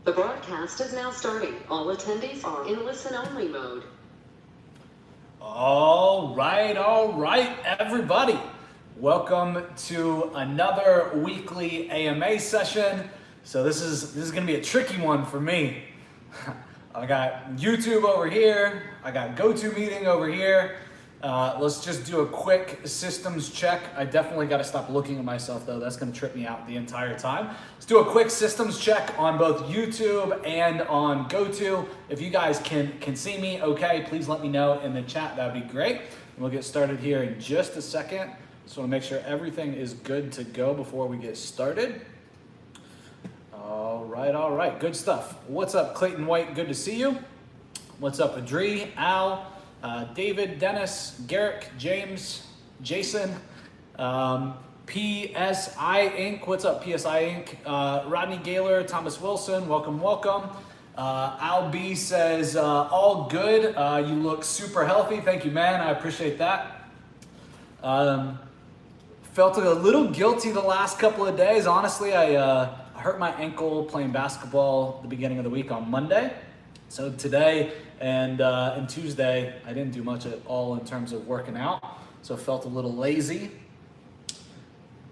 The broadcast is now starting. All attendees are in listen-only mode. All right, everybody. Welcome to another weekly AMA session. So this is gonna be a tricky one for me. I got YouTube over here. I got GoToMeeting over here. Let's just do a quick systems check. I definitely got to stop looking at myself though. That's going to trip me out the entire time. Let's do a quick systems check on both YouTube and on GoTo. If you guys can see me okay, please let me know in the chat. That'd be great. And we'll get started here in just a second. Just want to make sure everything is good to go before we get started. All right. Good stuff. What's up, Clayton White? Good to see you. What's up, Adri, Al, David, Dennis, Garrick, James, Jason, PSI Inc. What's up, PSI Inc? Rodney Gaylor, Thomas Wilson, welcome. Al B says, all good. You look super healthy. Thank you, man. I appreciate that. Felt a little guilty the last couple of days. Honestly, I hurt my ankle playing basketball at the beginning of the week on Monday. So today and Tuesday, I didn't do much at all in terms of working out. So felt a little lazy,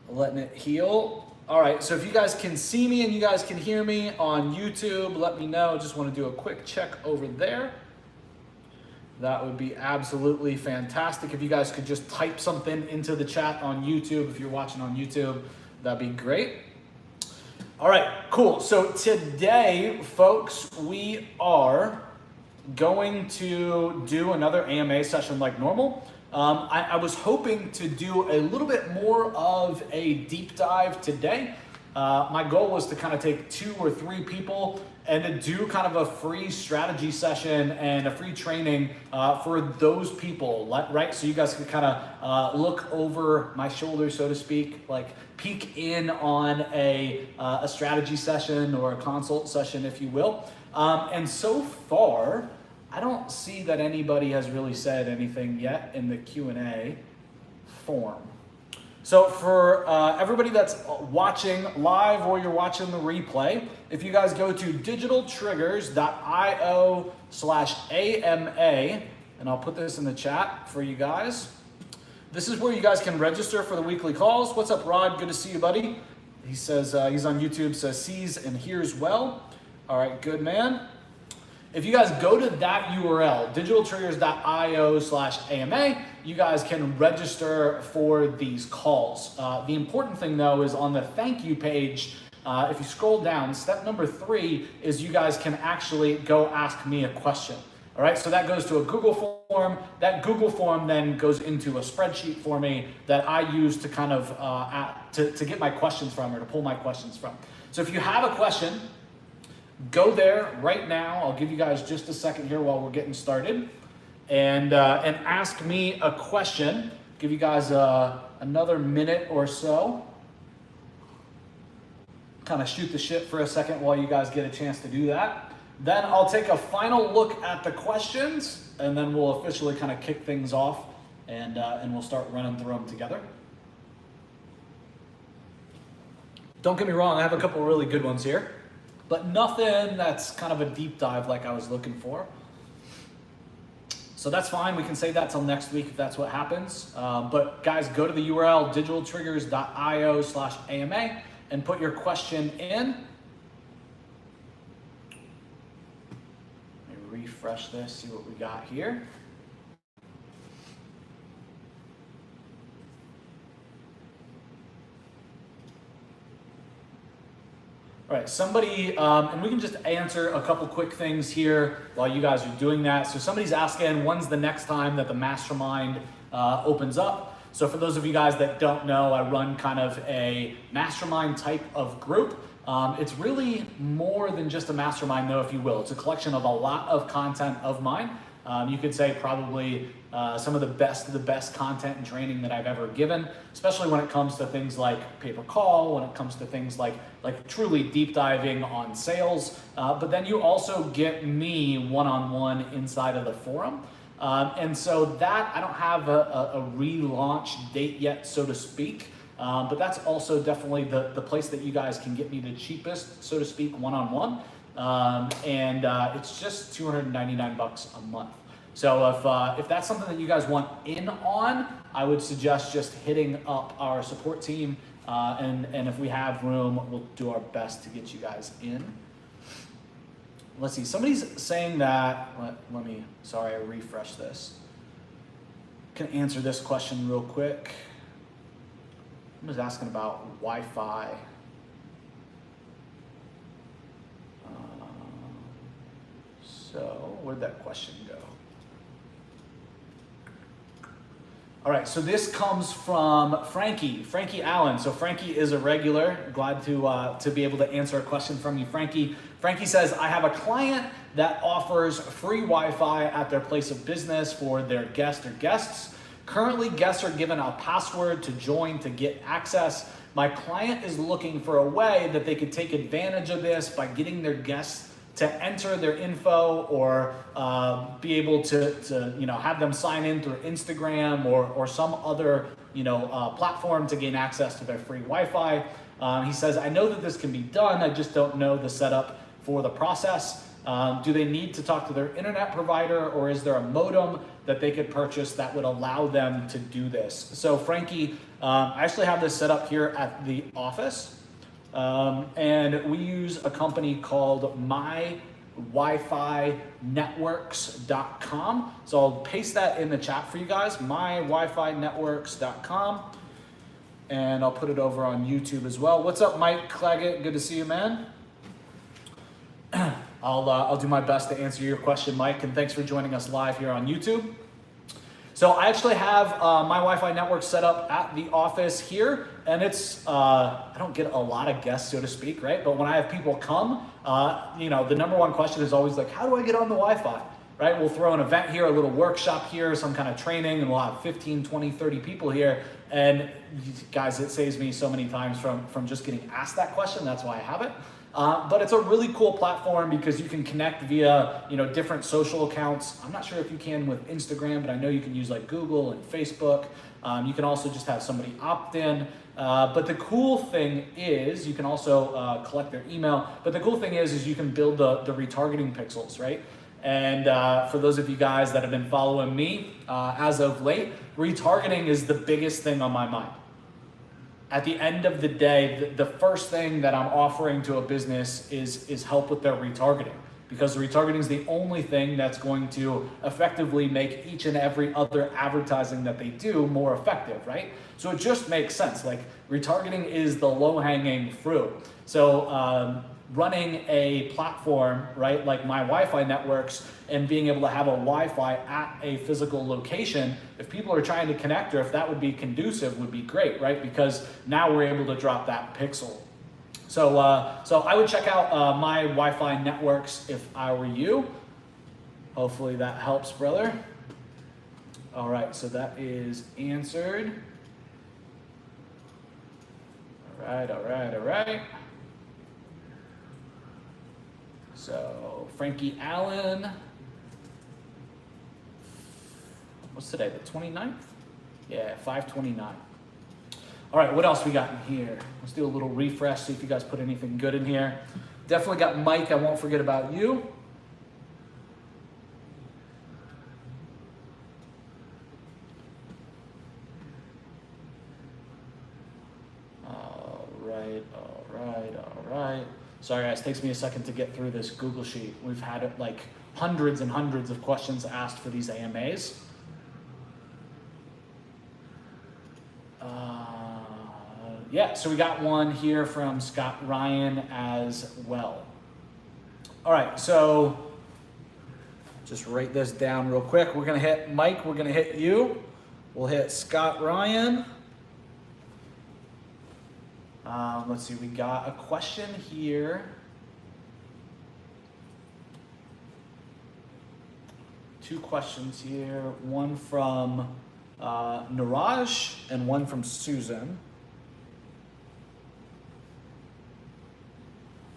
letting it heal. All right, so if you guys can see me and you guys can hear me on YouTube, let me know. Just want to do a quick check over there. That would be absolutely fantastic. If you guys could just type something into the chat on YouTube, if you're watching on YouTube, that'd be great. All right, cool. So today, folks, we are going to do another AMA session like normal. I was hoping to do a little bit more of a deep dive today. My goal was to kind of take 2 or 3 people and to do kind of a free strategy session and a free training for those people, right? So you guys can kind of look over my shoulder, so to speak, like peek in on a strategy session or a consult session, if you will. And so far, I don't see that anybody has really said anything yet in the Q&A form. So for everybody that's watching live or you're watching the replay, if you guys go to digitaltriggers.io/AMA, and I'll put this in the chat for you guys. This is where you guys can register for the weekly calls. What's up, Rod? Good to see you, buddy. He says he's on YouTube, says sees and hears well. All right, good man. If you guys go to that URL, digitaltriggers.io/AMA, you guys can register for these calls. The important thing though is on the thank you page, if you scroll down, step number 3 is you guys can actually go ask me a question. All right, so that goes to a Google form. That Google form then goes into a spreadsheet for me that I use to kind of, to get my questions from or to pull my questions from. So if you have a question, go there right now. I'll give you guys just a second here while we're getting started and ask me a question. Give you guys another minute or so. Kind of shoot the shit for a second while you guys get a chance to do that. Then I'll take a final look at the questions and then we'll officially kind of kick things off and we'll start running through them together. Don't get me wrong, I have a couple really good ones here, but nothing that's kind of a deep dive like I was looking for. So that's fine. We can save that till next week if that's what happens. But guys, go to the URL digitaltriggers.io/AMA and put your question in. Let me refresh this, see what we got here. All right, somebody, and we can just answer a couple quick things here while you guys are doing that. So somebody's asking, when's the next time that the Mastermind opens up? So for those of you guys that don't know, I run kind of a Mastermind type of group. It's really more than just a Mastermind though, if you will. It's a collection of a lot of content of mine. You could say probably some of the best content and training that I've ever given, especially when it comes to things like pay-per-call, when it comes to things like truly deep diving on sales. But then you also get me one-on-one inside of the forum. And so that, I don't have a relaunch date yet, so to speak. But that's also definitely the place that you guys can get me the cheapest, so to speak, one-on-one. and it's just 299 bucks a month. So if that's something that you guys want in on, I would suggest just hitting up our support team, and if we have room, we'll do our best to get you guys in. Let's see, somebody's saying that, sorry, I refreshed this. Can answer this question real quick. Somebody's asking about Wi-Fi. So where'd that question go? All right, so this comes from Frankie Allen. So Frankie is a regular. Glad to be able to answer a question from you, Frankie. Frankie says, I have a client that offers free Wi-Fi at their place of business for their guests. Currently, guests are given a password to join to get access. My client is looking for a way that they could take advantage of this by getting their guests to enter their info or be able to have them sign in through Instagram or some other platform to gain access to their free Wi-Fi. He says, I know that this can be done. I just don't know the setup for the process. Do they need to talk to their internet provider, or is there a modem that they could purchase that would allow them to do this? So Frankie, I actually have this set up here at the office. And we use a company called mywifinetworks.com. So I'll paste that in the chat for you guys, mywifinetworks.com. And I'll put it over on YouTube as well. What's up, Mike Claggett? Good to see you, man. I'll do my best to answer your question, Mike, and thanks for joining us live here on YouTube. So I actually have my Wi-Fi network set up at the office here, and it's, I don't get a lot of guests, so to speak, right? But when I have people come, the number one question is always like, how do I get on the Wi-Fi, right? We'll throw an event here, a little workshop here, some kind of training, and we'll have 15, 20, 30 people here. And guys, it saves me so many times from just getting asked that question. That's why I have it. But it's a really cool platform because you can connect via, different social accounts. I'm not sure if you can with Instagram, but I know you can use like Google and Facebook. You can also just have somebody opt in. But the cool thing is you can also collect their email. But the cool thing is you can build the retargeting pixels, right? And for those of you guys that have been following me as of late, retargeting is the biggest thing on my mind. At the end of the day, the first thing that I'm offering to a business is help with their retargeting, because retargeting is the only thing that's going to effectively make each and every other advertising that they do more effective, right? So it just makes sense. Like, retargeting is the low-hanging fruit. So running a platform, right, like my Wi-Fi networks, and being able to have a Wi-Fi at a physical location, if people are trying to connect, or if that would be conducive, would be great, right? Because now we're able to drop that pixel. So I would check out my Wi-Fi networks if I were you. Hopefully that helps, brother. All right, so that is answered. All right. So Frankie Allen, what's today, the 29th? Yeah, 5/29. All right, what else we got in here? Let's do a little refresh, see if you guys put anything good in here. Definitely got Mike, I won't forget about you. All right. Sorry guys, takes me a second to get through this Google Sheet. We've had like hundreds and hundreds of questions asked for these AMAs. Yeah, so we got one here from Scott Ryan as well. All right, so just write this down real quick. We're gonna hit Mike, we're gonna hit you. We'll hit Scott Ryan. Let's see, we got a question here. Two questions here, one from Niraj and one from Susan.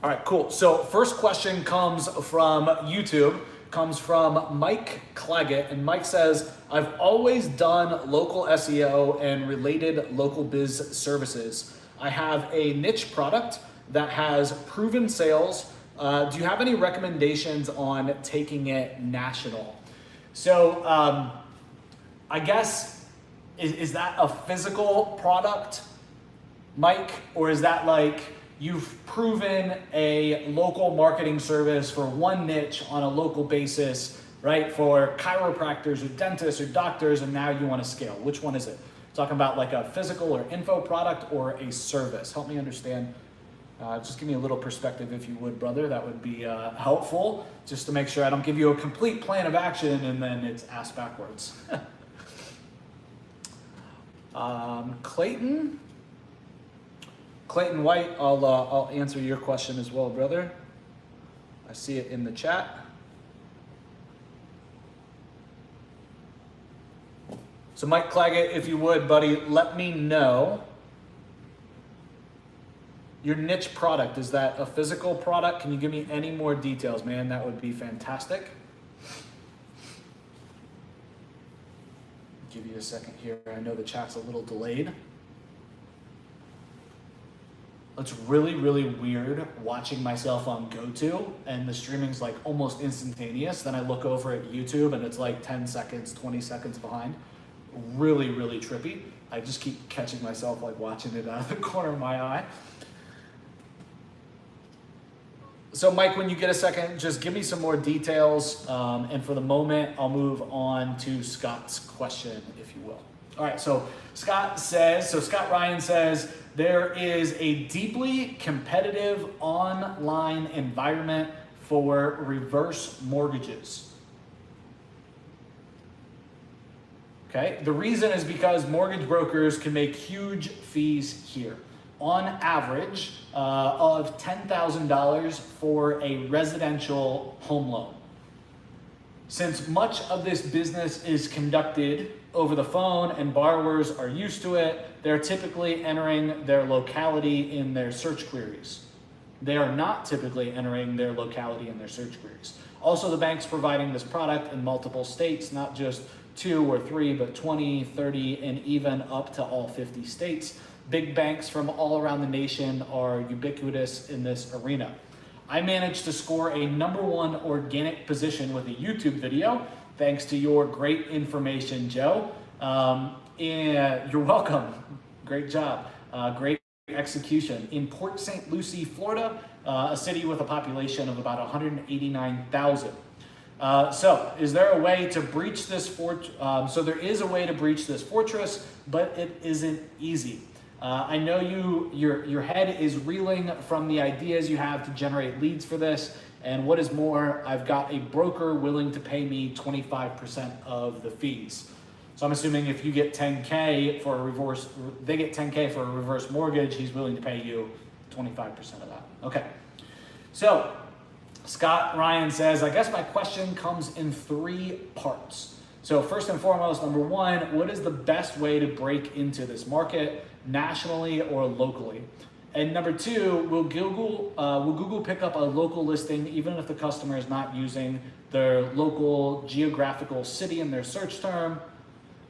All right, cool. So first question comes from YouTube, comes from Mike Claggett, and Mike says, I've always done local SEO and related local biz services. I have a niche product that has proven sales, Do you have any recommendations on taking it national? So I guess, is that a physical product, Mike? Or is that like you've proven a local marketing service for one niche on a local basis, right? For chiropractors or dentists or doctors, and now you want to scale. Which one is it? Talking about like a physical or info product or a service? Help me understand. Just give me a little perspective if you would, brother. That would be helpful, just to make sure I don't give you a complete plan of action and then it's asked backwards. Clayton White, I'll answer your question as well, brother. I see it in the chat. So Mike Claggett, if you would, buddy, let me know. Your niche product, is that a physical product? Can you give me any more details, man? That would be fantastic. Give you a second here. I know the chat's a little delayed. It's really, really weird watching myself on GoTo and the streaming's like almost instantaneous. Then I look over at YouTube and it's like 10 seconds, 20 seconds behind. Really, really trippy. I just keep catching myself like watching it out of the corner of my eye. So Mike, when you get a second, just give me some more details. And for the moment, I'll move on to Scott's question, if you will. All right, so Scott Ryan says, there is a deeply competitive online environment for reverse mortgages. Okay, the reason is because mortgage brokers can make huge fees here. On average of $10,000 for a residential home loan. Since much of this business is conducted over the phone and borrowers are used to it, they're typically entering their locality in their search queries. They are not typically entering their locality in their search queries. Also, the bank's providing this product in multiple states, not just 2 or 3, but 20, 30, and even up to all 50 states. Big banks from all around the nation are ubiquitous in this arena. I managed to score a #1 organic position with a YouTube video, thanks to your great information, Joe. And you're welcome. Great job. Great execution. In Port St. Lucie, Florida, a city with a population of about 189,000. So is there a way to breach this so there is a way to breach this fortress, but it isn't easy. I know your head is reeling from the ideas you have to generate leads for this, and what is more, I've got a broker willing to pay me 25% of the fees. So I'm assuming if you get 10K for a they get 10K for a reverse mortgage, he's willing to pay you 25% of that. Okay. So Scott Ryan says, I guess my question comes in 3 parts. So first and foremost, #1, what is the best way to break into this market, nationally or locally? And #2, will Google pick up a local listing even if the customer is not using their local geographical city in their search term?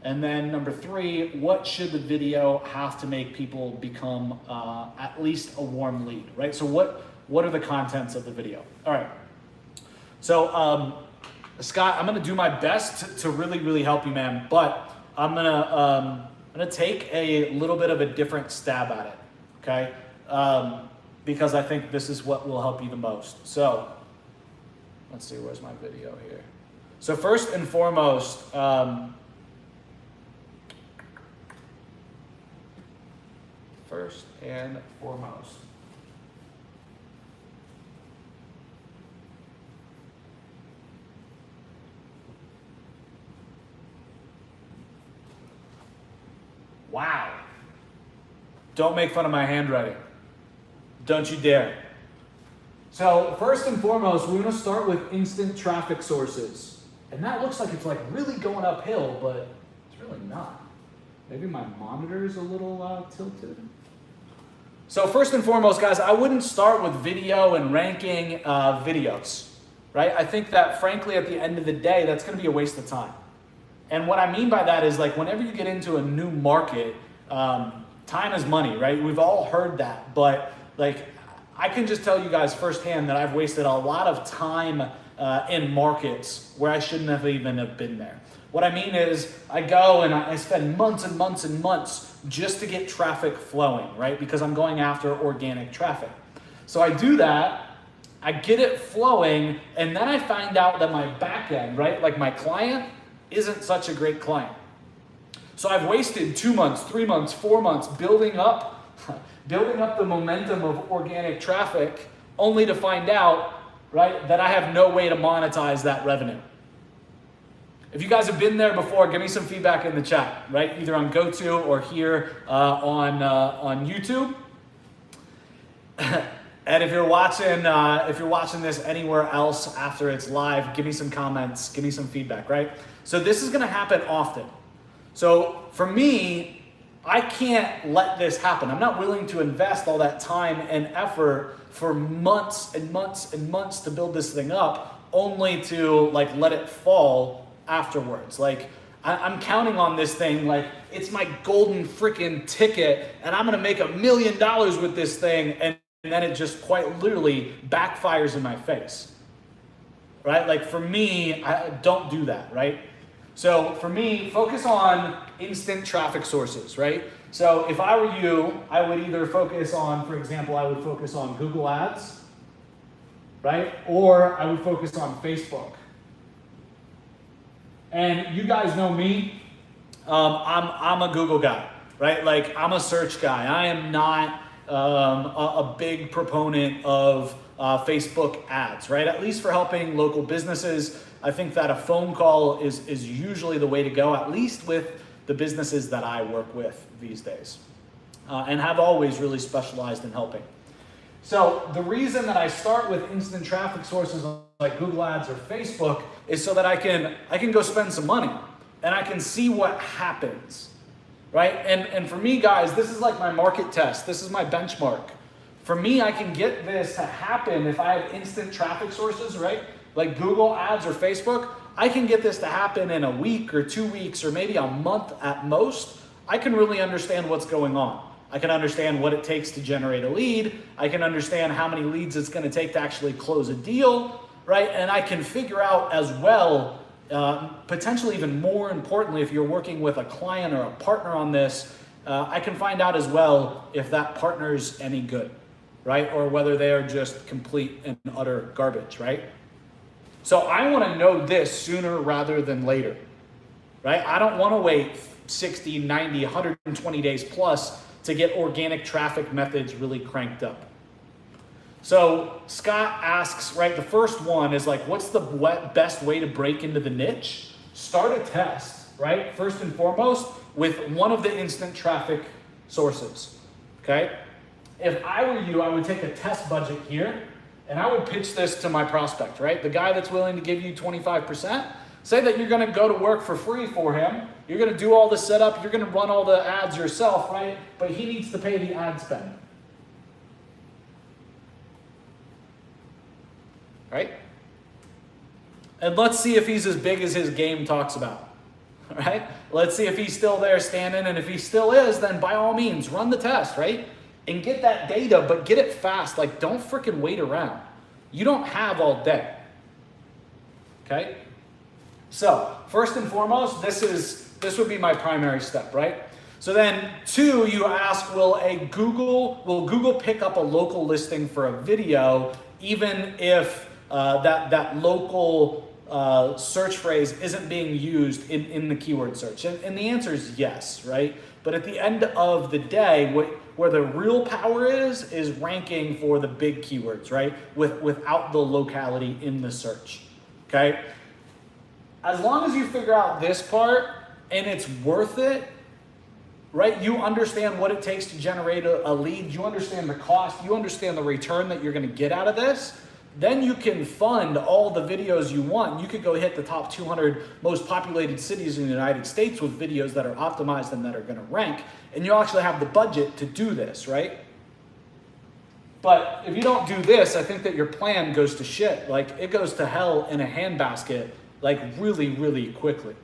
And then #3, what should the video have to make people become at least a warm lead, right? So what are the contents of the video? All right. So Scott, I'm gonna do my best to really, really help you, man. But I'm gonna take a little bit of a different stab at it, okay? Because I think this is what will help you the most. So let's see, where's my video here? So first and foremost, wow. Don't make fun of my handwriting. Don't you dare. So first and foremost, we're gonna start with instant traffic sources. And that looks like it's like really going uphill, but it's really not. Maybe my monitor is a little tilted. So first and foremost, guys, I wouldn't start with video and ranking videos, right? I think that frankly, at the end of the day, that's gonna be a waste of time. And what I mean by that is like whenever you get into a new market, time is money, right? We've all heard that, but like I can just tell you guys firsthand that I've wasted a lot of time in markets where I shouldn't have even have been there. What I mean is I go and I spend months and months and months just to get traffic flowing, right? Because I'm going after organic traffic. So I do that, I get it flowing, and then I find out that my back end, right? Like my client isn't such a great client. So I've wasted 2 months, 3 months, 4 months building up the momentum of organic traffic only to find out, right, that I have no way to monetize that revenue. If you guys have been there before, give me some feedback in the chat, right? Either on GoTo or here on YouTube. And if you're watching this anywhere else after it's live, give me some comments, give me some feedback, right? So this is gonna happen often. So for me, I can't let this happen. I'm not willing to invest all that time and effort for months and months and months to build this thing up, only to like let it fall afterwards. Like I'm counting on this thing like it's my golden freaking ticket and I'm gonna make $1 million with this thing, and then it just quite literally backfires in my face, right? Like for me, I don't do that, right? So for me, focus on instant traffic sources, right? So if I were you, I would either focus on, for example, I would focus on Google Ads, right? Or I would focus on Facebook. And you guys know me, I'm a Google guy, right? Like I'm a search guy. I am not a big proponent of Facebook ads, right? At least for helping local businesses. I think that a phone call is usually the way to go, at least with the businesses that I work with these days, and have always really specialized in helping. So the reason that I start with instant traffic sources like Google Ads or Facebook is so that I can go spend some money and I can see what happens, right? And for me, guys, this is like my market test. This is my benchmark. For me, I can get this to happen if I have instant traffic sources, right? Like Google Ads or Facebook. I can get this to happen in a week or 2 weeks or maybe a month at most. I can really understand what's going on. I can understand what it takes to generate a lead. I can understand how many leads it's going to take to actually close a deal, right? And I can figure out as well, potentially even more importantly, if you're working with a client or a partner on this, I can find out as well if that partner's any good, right? Or whether they are just complete and utter garbage, right? So I want to know this sooner rather than later, right? I don't want to wait 60, 90, 120 days plus to get organic traffic methods really cranked up. So Scott asks, right, the first one is like, what's the best way to break into the niche? Start a test, right? First and foremost, with one of the instant traffic sources, okay? If I were you, I would take a test budget here and I would pitch this to my prospect, right? The guy that's willing to give you 25%, say that you're gonna go to work for free for him. You're gonna do all the setup, you're gonna run all the ads yourself, right? But he needs to pay the ad spend. Right? And let's see if he's as big as his game talks about. Right? Let's see if he's still there standing, and if he still is, then by all means, run the test, right? And get that data, but get it fast. Like, don't freaking wait around. You don't have all day. Okay? So, first and foremost, this would be my primary step, right? So then 2, you ask, will Google pick up a local listing for a video, even if that local search phrase isn't being used in the keyword search? And the answer is yes, right? But at the end of the day, where the real power is ranking for the big keywords, right? Without the locality in the search, okay? As long as you figure out this part and it's worth it, right? You understand what it takes to generate a lead, you understand the cost, you understand the return that you're gonna get out of this, then you can fund all the videos you want. You could go hit the top 200 most populated cities in the United States with videos that are optimized and that are gonna rank, and you actually have the budget to do this, right? But if you don't do this, I think that your plan goes to shit. Like, it goes to hell in a handbasket, like really, really quickly.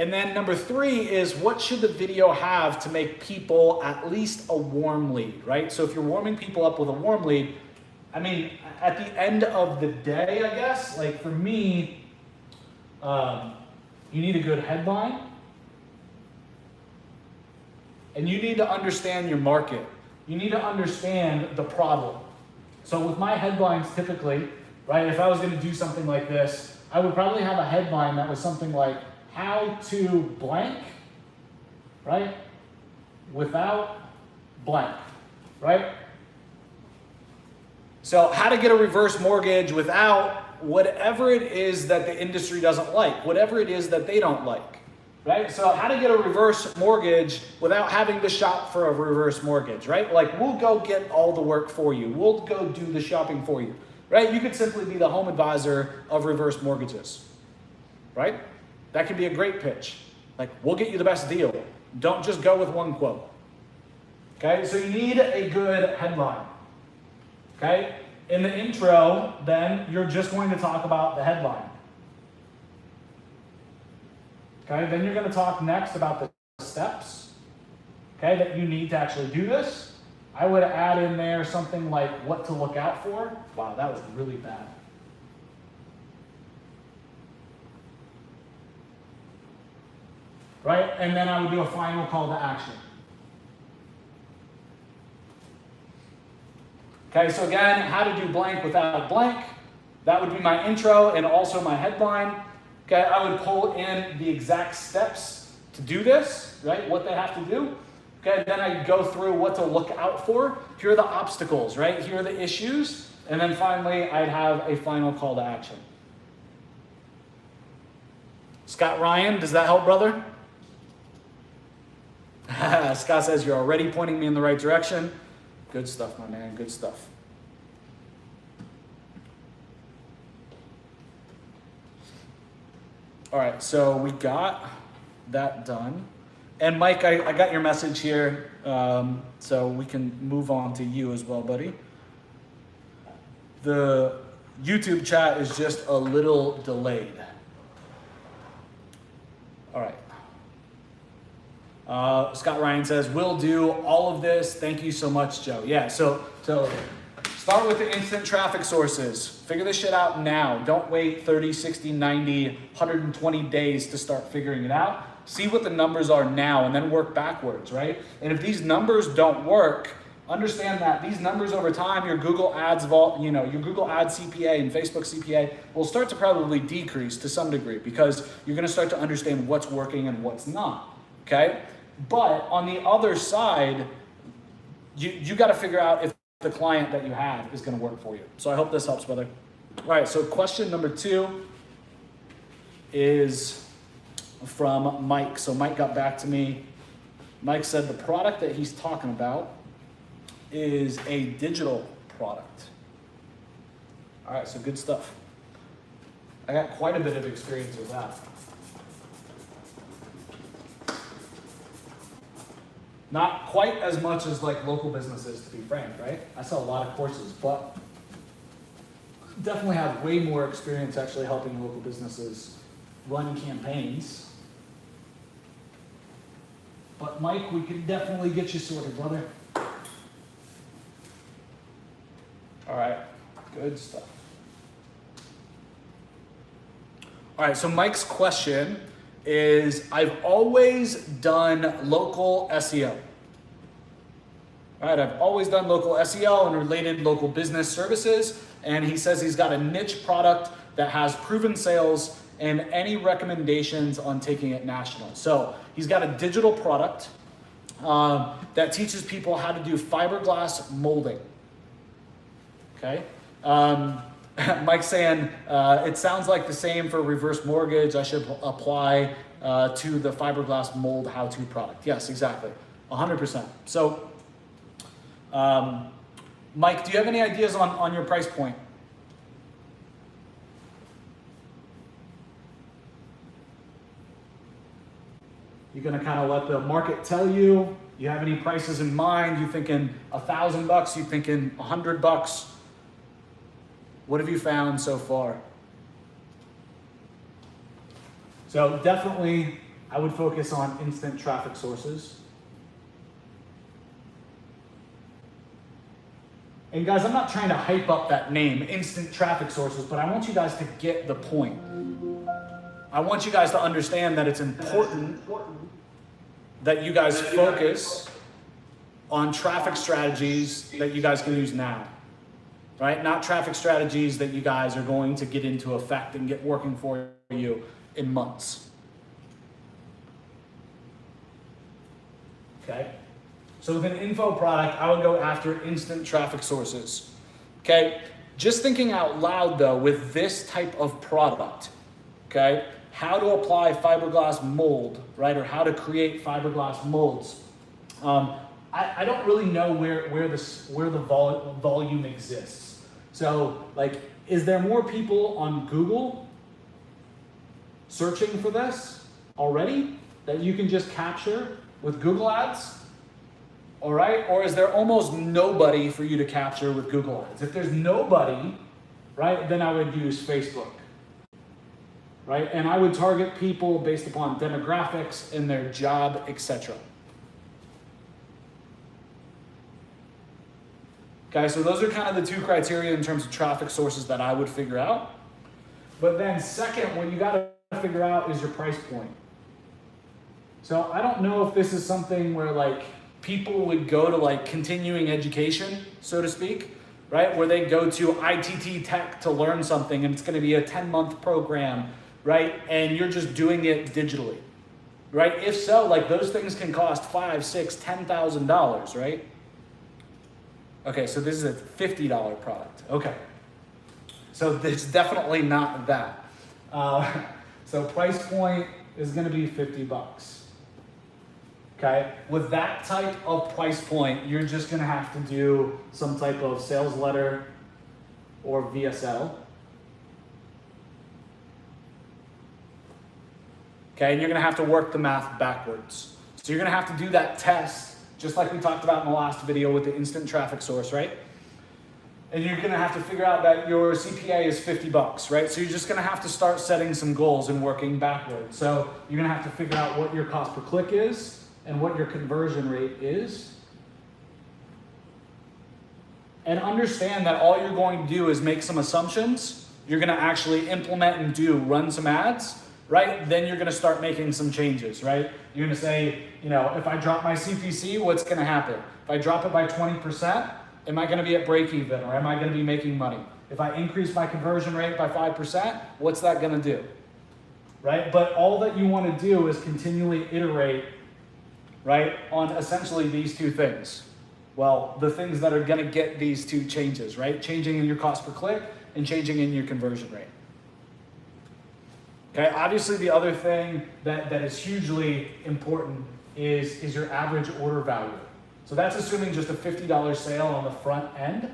And then number 3 is, what should the video have to make people at least a warm lead, right? So if you're warming people up with a warm lead, I mean, at the end of the day, I guess, like for me, you need a good headline, and you need to understand your market. You need to understand the problem. So with my headlines typically, right, if I was going to do something like this, I would probably have a headline that was something like, how to blank, right, without blank, right? So how to get a reverse mortgage without whatever it is that the industry doesn't like, whatever it is that they don't like, right? So how to get a reverse mortgage without having to shop for a reverse mortgage, right? Like, we'll go get all the work for you. We'll go do the shopping for you, right? You could simply be the home advisor of reverse mortgages, right? That could be a great pitch. Like, we'll get you the best deal. Don't just go with one quote. Okay, so you need a good headline. Okay, in the intro, then you're just going to talk about the headline. Okay, then you're going to talk next about the steps, okay, that you need to actually do this. I would add in there something like what to look out for. Wow, that was really bad. Right, and then I would do a final call to action. Okay, so again, how to do blank without blank. That would be my intro and also my headline. Okay, I would pull in the exact steps to do this, right? What they have to do. Okay, then I go through what to look out for. Here are the obstacles, right? Here are the issues. And then finally, I'd have a final call to action. Scott Ryan, does that help, brother? Scott says, you're already pointing me in the right direction. Good stuff, my man, good stuff. All right, so we got that done. And Mike, I got your message here, so we can move on to you as well, buddy. The YouTube chat is just a little delayed. All right. Scott Ryan says, we'll do all of this. Thank you so much, Joe. Yeah, so start with the instant traffic sources. Figure this shit out now. Don't wait 30, 60, 90, 120 days to start figuring it out. See what the numbers are now and then work backwards, right? And if these numbers don't work, understand that these numbers over time, your Google Ads your Google Ads CPA and Facebook CPA will start to probably decrease to some degree because you're going to start to understand what's working and what's not, okay? But on the other side, you got to figure out if the client that you have is going to work for you. So I hope this helps, brother. All right, so question number 2 is from Mike. So Mike got back to me. Mike said the product that he's talking about is a digital product. All right, so good stuff. I got quite a bit of experience with that. Not quite as much as like local businesses, to be frank, right? I sell a lot of courses, but definitely have way more experience actually helping local businesses run campaigns. But Mike, we can definitely get you sorted, brother. All right, good stuff. All right, so Mike's question is, I've always done local SEO. All right, I've always done local SEO and related local business services, and he says he's got a niche product that has proven sales and any recommendations on taking it national. So he's got a digital product that teaches people how to do fiberglass molding. Okay. Mike's saying, it sounds like the same for reverse mortgage. I should apply to the fiberglass mold how-to product. Yes, exactly. 100%. So, Mike, do you have any ideas on your price point? You're going to kind of let the market tell you? You have any prices in mind? You thinking $1,000? You thinking $100? What have you found so far? So definitely I would focus on instant traffic sources. And guys, I'm not trying to hype up that name, instant traffic sources, but I want you guys to get the point. I want you guys to understand that it's important that you guys focus on traffic strategies that you guys can use now, right? Not traffic strategies that you guys are going to get into effect and get working for you in months. Okay? So with an info product, I would go after instant traffic sources. Okay? Just thinking out loud though, with this type of product, okay? How to apply fiberglass mold, right? Or how to create fiberglass molds. I don't really know where the volume exists. So like, is there more people on Google searching for this already that you can just capture with Google Ads? All right, or is there almost nobody for you to capture with Google Ads? If there's nobody, right, then I would use Facebook, right? And I would target people based upon demographics and their job, etc. Okay, so those are kind of the two criteria in terms of traffic sources that I would figure out. But then second, what you gotta figure out is your price point. So I don't know if this is something where like people would go to like continuing education, so to speak, right? Where they go to ITT Tech to learn something and it's gonna be a 10-month program, right? And you're just doing it digitally, right? If so, like those things can cost $5,000, $6,000, $10,000, right? Okay, so this is a $50 product. Okay, so it's definitely not that. So price point is gonna be 50 bucks. Okay, with that type of price point, you're just gonna have to do some type of sales letter or VSL. Okay, and you're gonna have to work the math backwards. So you're gonna have to do that test, just like we talked about in the last video with the instant traffic source, right? And you're gonna have to figure out that your CPA is 50 bucks, right? So you're just gonna have to start setting some goals and working backwards. So you're gonna have to figure out what your cost per click is, and what your conversion rate is. And understand that all you're going to do is make some assumptions. You're gonna actually implement and run some ads, right? Then you're gonna start making some changes, right? You're gonna say, you know, if I drop my CPC, what's gonna happen? If I drop it by 20%, am I gonna be at break even or am I gonna be making money? If I increase my conversion rate by 5%, what's that gonna do, right? But all that you wanna do is continually iterate, right, on essentially these two things. Well, the things that are gonna get these two changes, right? Changing in your cost per click and changing in your conversion rate. Okay, obviously the other thing that is hugely important is your average order value. So that's assuming just a $50 sale on the front end,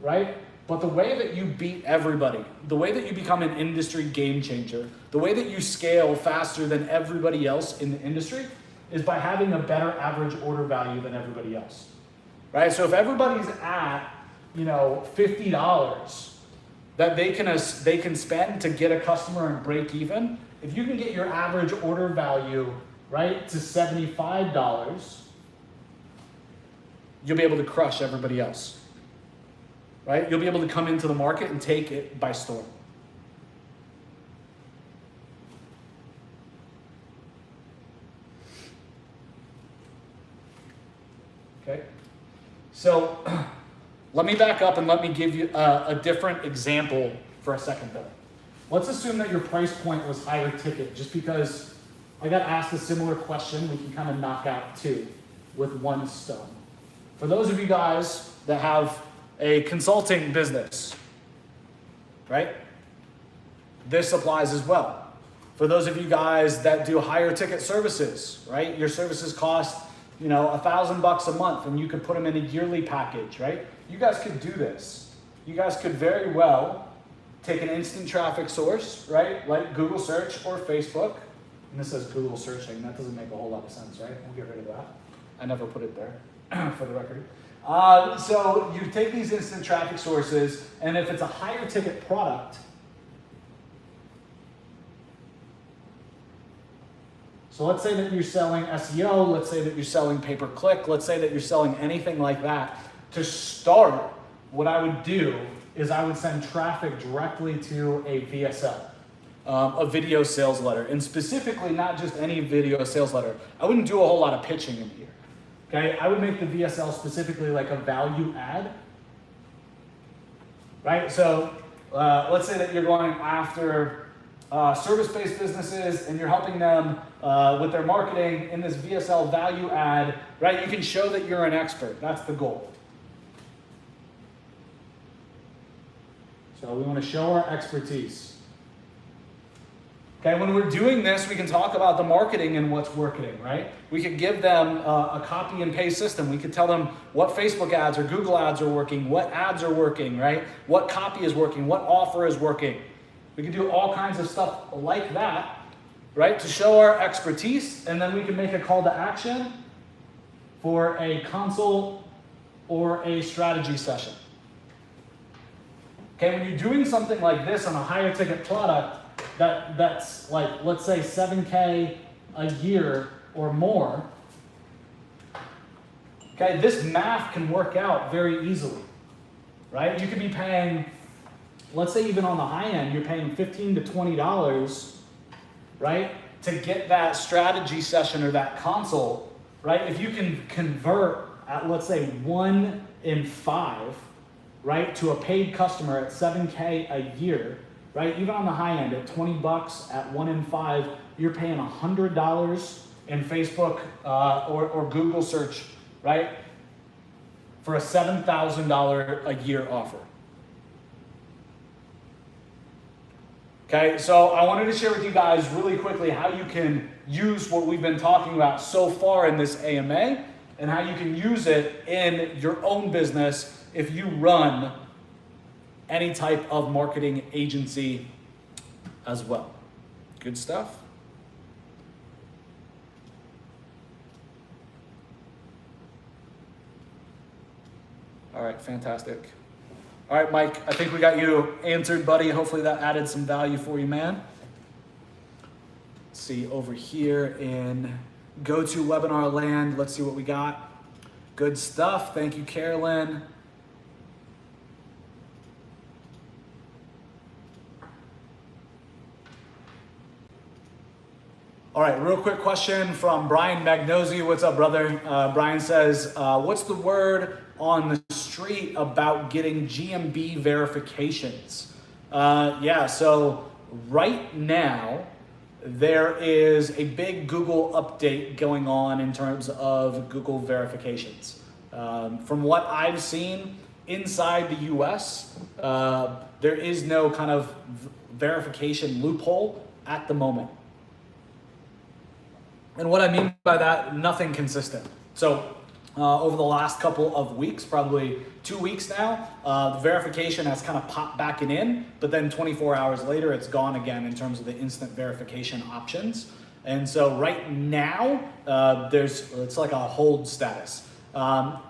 right? But the way that you beat everybody, the way that you become an industry game changer, the way that you scale faster than everybody else in the industry is by having a better average order value than everybody else, right? So if everybody's at, you know, $50 that they can spend to get a customer and break even, if you can get your average order value, right, to $75, you'll be able to crush everybody else, right? You'll be able to come into the market and take it by storm. Okay, so let me back up and let me give you a different example for a second though. Let's assume that your price point was higher ticket, just because I got asked a similar question, we can kind of knock out two with one stone. For those of you guys that have a consulting business, right? This applies as well. For those of you guys that do higher ticket services, right? Your services cost, you know, $1,000 a month and you could put them in a yearly package, right? You guys could do this. You guys could very well take an instant traffic source, right? Like Google search or Facebook. And this says Google searching. That doesn't make a whole lot of sense, right? We'll get rid of that. I never put it there for the record. So you take these instant traffic sources, and if it's a higher ticket product, So let's say that you're selling SEO, let's say that you're selling pay-per-click, let's say that you're selling anything like that. To start, what I would do is I would send traffic directly to a VSL, a video sales letter, and specifically not just any video sales letter. I wouldn't do a whole lot of pitching in here. Okay, I would make the VSL specifically like a value add, right? So let's say that you're going after service-based businesses and you're helping them with their marketing in this VSL value add, right? You can show that you're an expert. That's the goal. So we want to show our expertise. Okay, when we're doing this, we can talk about the marketing and what's working, right? We could give them a copy and paste system. We could tell them what Facebook ads or Google ads are working, what ads are working, right? What copy is working, what offer is working. We can do all kinds of stuff like that, right? To show our expertise, and then we can make a call to action for a consult or a strategy session. Okay, when you're doing something like this on a higher ticket product, that's like, let's say 7K a year or more, okay, this math can work out very easily, right? You could be paying, let's say even on the high end, you're paying $15 to $20, right, to get that strategy session or that consult, right? If you can convert at, let's say, 1 in 5, right, to a paid customer at 7K a year, right? Even on the high end at $20 at 1 in 5, you're paying $100 in Facebook or Google search, right? For a $7,000 a year offer. Okay, so I wanted to share with you guys really quickly how you can use what we've been talking about so far in this AMA and how you can use it in your own business if you run any type of marketing agency as well. Good stuff. All right, fantastic. All right, Mike, I think we got you answered, buddy. Hopefully that added some value for you, man. Let's see over here in GoToWebinar land. Let's see what we got. Good stuff. Thank you, Carolyn. All right, real quick question from Brian Magnosi. What's up, brother? Brian says, what's the word on the street about getting GMB verifications? Yeah, so right now, there is a big Google update going on in terms of Google verifications. From what I've seen inside the US, there is no kind of verification loophole at the moment. And what I mean by that, nothing consistent. So over the last couple of weeks, probably 2 weeks now, the verification has kind of popped back in, but then 24 hours later, it's gone again in terms of the instant verification options. And so right now, it's like a hold status.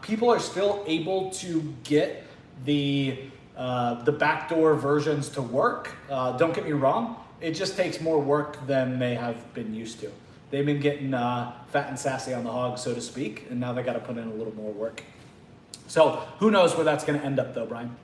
People are still able to get the backdoor versions to work. Don't get me wrong, it just takes more work than they have been used to. They've been getting fat and sassy on the hog, so to speak, and now they got to put in a little more work. So who knows where that's going to end up, though, Brian?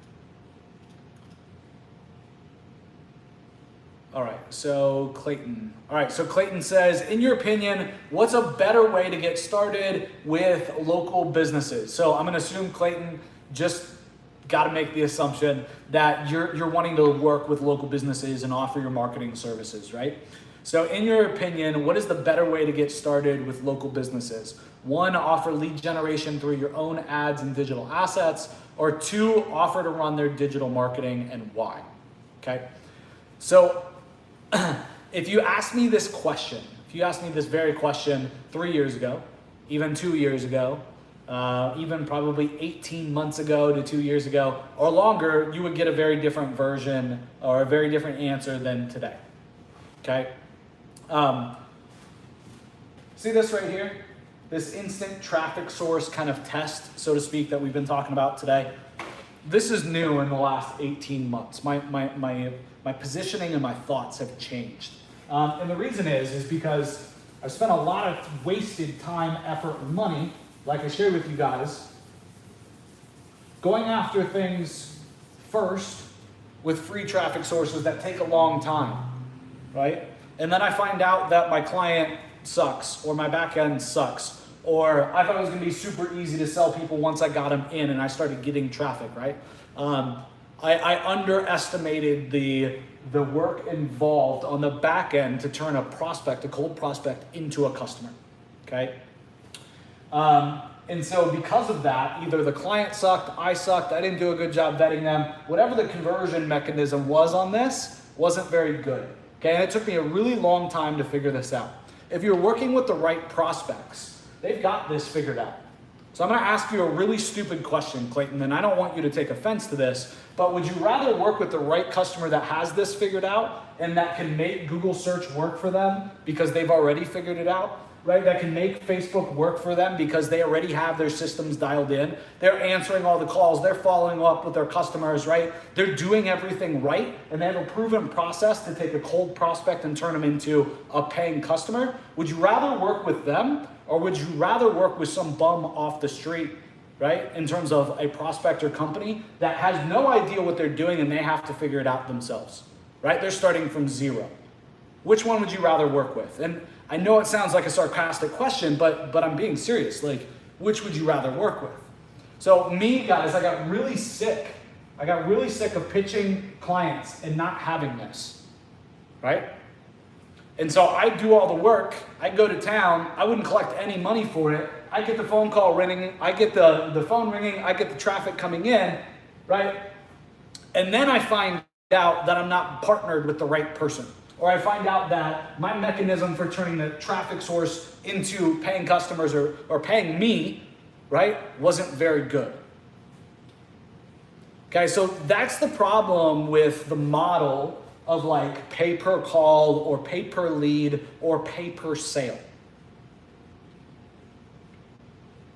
All right, so Clayton. All right, so Clayton says, in your opinion, what's a better way to get started with local businesses? So I'm going to assume, Clayton, just got to make the assumption that you're wanting to work with local businesses and offer your marketing services, right? So in your opinion, what is the better way to get started with local businesses? 1, offer lead generation through your own ads and digital assets, or 2, offer to run their digital marketing, and why? Okay. So if you asked me this question, if you asked me this very question 3 years ago, even 2 years ago, even probably 18 months ago to 2 years ago or longer, you would get a very different version or a very different answer than today. Okay. See this right here? This instant traffic source kind of test, so to speak, that we've been talking about today. This is new in the last 18 months. My positioning and my thoughts have changed. And the reason is because I've spent a lot of wasted time, effort, and money, like I shared with you guys, going after things first with free traffic sources that take a long time, right? And then I find out that my client sucks, or my back end sucks, or I thought it was gonna be super easy to sell people once I got them in and I started getting traffic, right? I underestimated the work involved on the back end to turn a cold prospect, into a customer, okay? And so because of that, either the client sucked, I didn't do a good job vetting them, whatever the conversion mechanism was on this wasn't very good, okay? And it took me a really long time to figure this out. If you're working with the right prospects, they've got this figured out. So I'm gonna ask you a really stupid question, Clayton, and I don't want you to take offense to this, but would you rather work with the right customer that has this figured out and that can make Google search work for them because they've already figured it out, right? That can make Facebook work for them because they already have their systems dialed in. They're answering all the calls, they're following up with their customers, right? They're doing everything right, and they have a proven process to take a cold prospect and turn them into a paying customer. Would you rather work with them, or would you rather work with some bum off the street, right? In terms of a prospect or company that has no idea what they're doing and they have to figure it out themselves, right? They're starting from zero. Which one would you rather work with? And I know it sounds like a sarcastic question, but I'm being serious. Like, which would you rather work with? So me, guys, I got really sick. I got really sick of pitching clients and not having this, right? And so I do all the work. I go to town. I wouldn't collect any money for it. I get the phone call ringing. I get the phone ringing. I get the traffic coming in, right? And then I find out that I'm not partnered with the right person. Or I find out that my mechanism for turning the traffic source into paying customers or paying me, right, wasn't very good. Okay, so that's the problem with the model of like pay per call or pay per lead or pay per sale.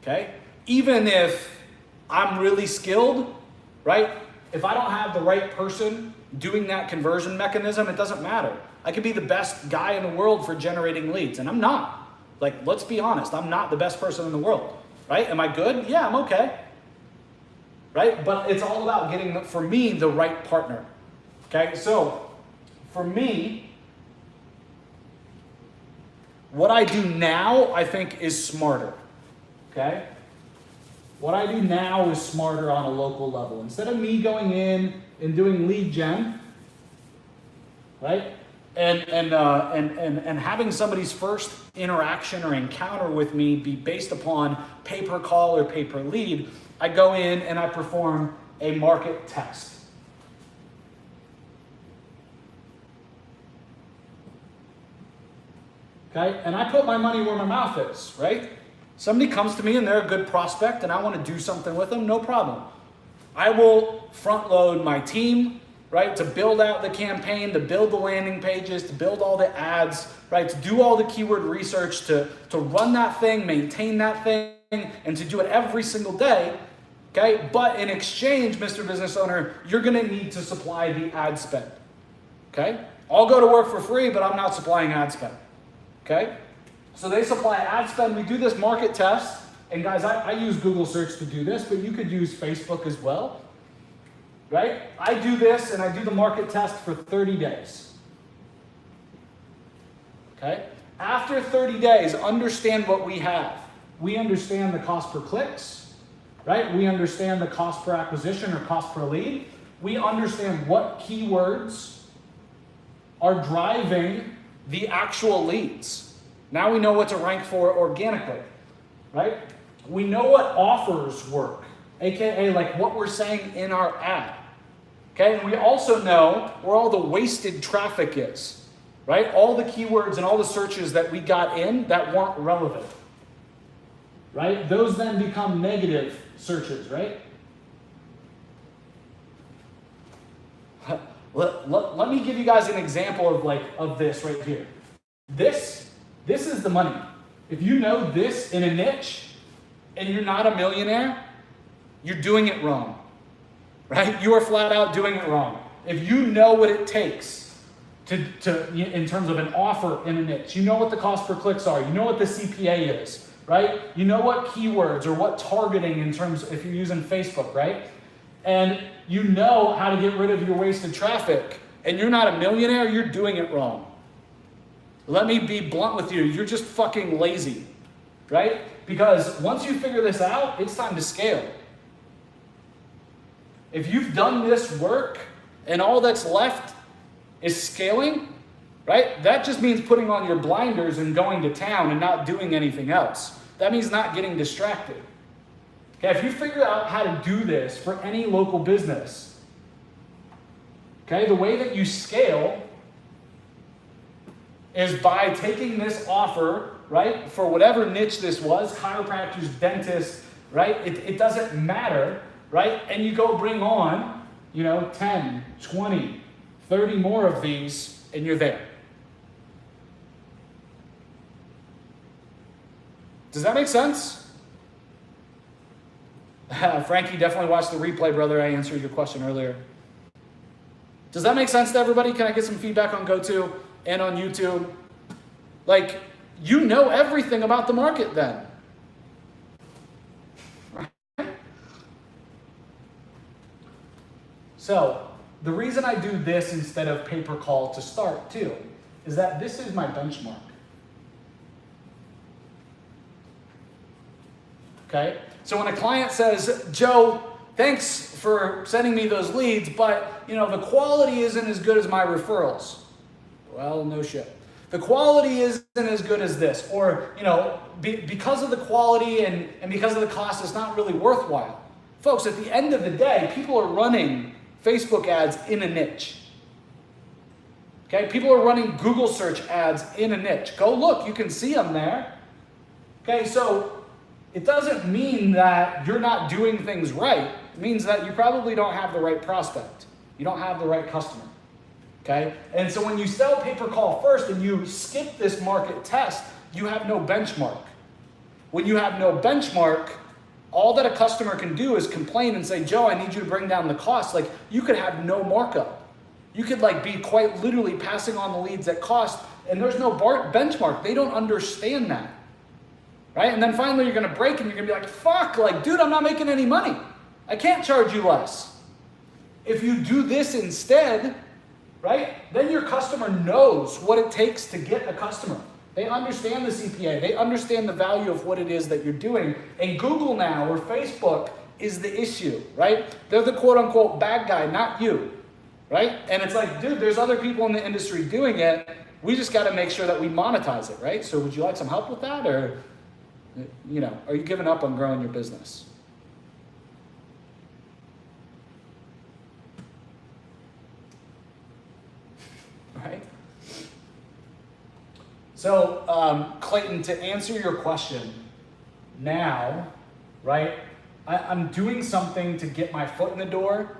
Okay, even if I'm really skilled, right? If I don't have the right person doing that conversion mechanism, it doesn't matter. I could be the best guy in the world for generating leads, and I'm not. Like, let's be honest, I'm not the best person in the world, right? Am I good? Yeah, I'm okay, right? But it's all about getting, for me, the right partner, okay? So, for me, what I do now, I think, is smarter, okay? What I do now is smarter on a local level. Instead of me going in and doing lead gen, right? And having somebody's first interaction or encounter with me be based upon pay per call or pay per lead, I go in and I perform a market test. Okay, and I put my money where my mouth is, right? Somebody comes to me and they're a good prospect and I want to do something with them, no problem. I will front load my team, right, to build out the campaign, to build the landing pages, to build all the ads, right, to do all the keyword research, to run that thing, maintain that thing, and to do it every single day, okay? But in exchange, Mr. Business Owner, you're gonna need to supply the ad spend, okay? I'll go to work for free, but I'm not supplying ad spend, okay? So they supply ad spend, we do this market test, and guys, I use Google search to do this, but you could use Facebook as well. Right? I do this and I do the market test for 30 days. Okay? After 30 days, understand what we have. We understand the cost per clicks, right? We understand the cost per acquisition or cost per lead. We understand what keywords are driving the actual leads. Now we know what to rank for organically, right? We know what offers work, aka like what we're saying in our ad. Okay, and we also know where all the wasted traffic is, right? All the keywords and all the searches that we got in that weren't relevant, right? Those then become negative searches, right? Let me give you guys an example of this right here. This is the money. If you know this in a niche and you're not a millionaire, you're doing it wrong. Right? You are flat out doing it wrong. If you know what it takes in terms of an offer in a niche. You know what the cost per clicks are. You know what the CPA is, right? You know what keywords or what targeting in terms, if you're using Facebook, right? And you know how to get rid of your wasted traffic. And you're not a millionaire, you're doing it wrong. Let me be blunt with you. You're just fucking lazy, right? Because once you figure this out, it's time to scale. If you've done this work and all that's left is scaling, right? That just means putting on your blinders and going to town and not doing anything else. That means not getting distracted. Okay, if you figure out how to do this for any local business, okay, the way that you scale is by taking this offer, right, for whatever niche this was, chiropractors, dentists, right? It doesn't matter, right? And you go bring on, 10, 20, 30 more of these, and you're there. Does that make sense? Frankie, definitely watched the replay, brother. I answered your question earlier. Does that make sense to everybody? Can I get some feedback on GoTo and on YouTube? Like, you know everything about the market then. Right? So, the reason I do this instead of pay-per-call to start too is that this is my benchmark. Okay? So when a client says, Joe, thanks for sending me those leads, but the quality isn't as good as my referrals. Well, no shit. The quality isn't as good as this, or because of the quality and because of the cost, it's not really worthwhile. Folks, at the end of the day, people are running Facebook ads in a niche. Okay, people are running Google search ads in a niche. Go look, you can see them there. Okay, so it doesn't mean that you're not doing things right. It means that you probably don't have the right prospect. You don't have the right customer. Okay? And so when you sell pay-per-call first and you skip this market test, you have no benchmark. When you have no benchmark, all that a customer can do is complain and say, Joe, I need you to bring down the cost. Like, you could have no markup. You could be quite literally passing on the leads at cost, and there's no benchmark. They don't understand that. Right? And then finally you're going to break and you're going to be like, fuck, dude, I'm not making any money. I can't charge you less. If you do this instead, right, then your customer knows what it takes to get a customer. They understand the CPA. They understand the value of what it is that you're doing. And Google now or Facebook is the issue, right? They're the quote unquote bad guy, not you, right? And it's like, dude, there's other people in the industry doing it. We just got to make sure that we monetize it, right? So would you like some help with that? Or, are you giving up on growing your business? Right? So, Clayton, to answer your question, now, right, I'm doing something to get my foot in the door,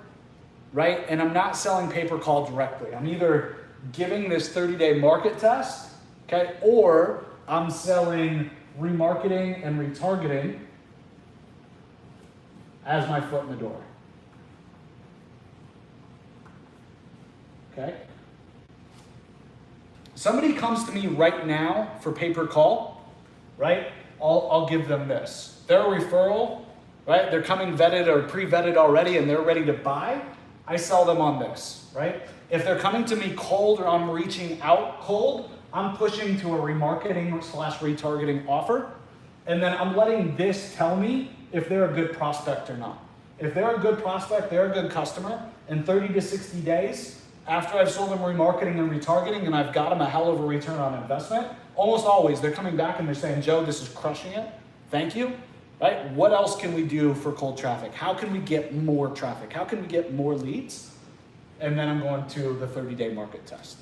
right, and I'm not selling pay-per-call directly. I'm either giving this 30-day market test, okay, or I'm selling remarketing and retargeting as my foot in the door. Okay? Somebody comes to me right now for pay-per-call, right? I'll give them this. They're a referral, right? They're coming vetted or pre-vetted already and they're ready to buy. I sell them on this, right? If they're coming to me cold or I'm reaching out cold, I'm pushing to a remarketing/retargeting offer. And then I'm letting this tell me if they're a good prospect or not. If they're a good prospect, they're a good customer, in 30 to 60 days, after I've sold them remarketing and retargeting and I've got them a hell of a return on investment, almost always they're coming back and they're saying, Joe, this is crushing it. Thank you. Right? What else can we do for cold traffic? How can we get more traffic? How can we get more leads? And then I'm going to the 30-day market test.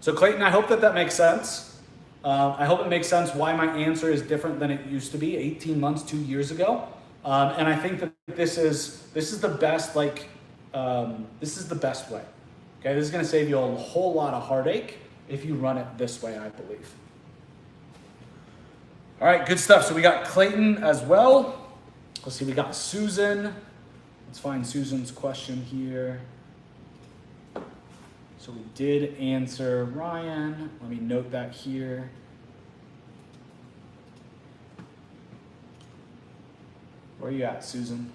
So Clayton, I hope that makes sense. I hope it makes sense why my answer is different than it used to be 18 months, 2 years ago. And I think that this is the best, this is the best way. Okay, this is going to save you a whole lot of heartache if you run it this way, I believe. All right, good stuff. So we got Clayton as well. Let's see, we got Susan. Let's find Susan's question here. So we did answer Ryan. Let me note that here. Where are you at, Susan?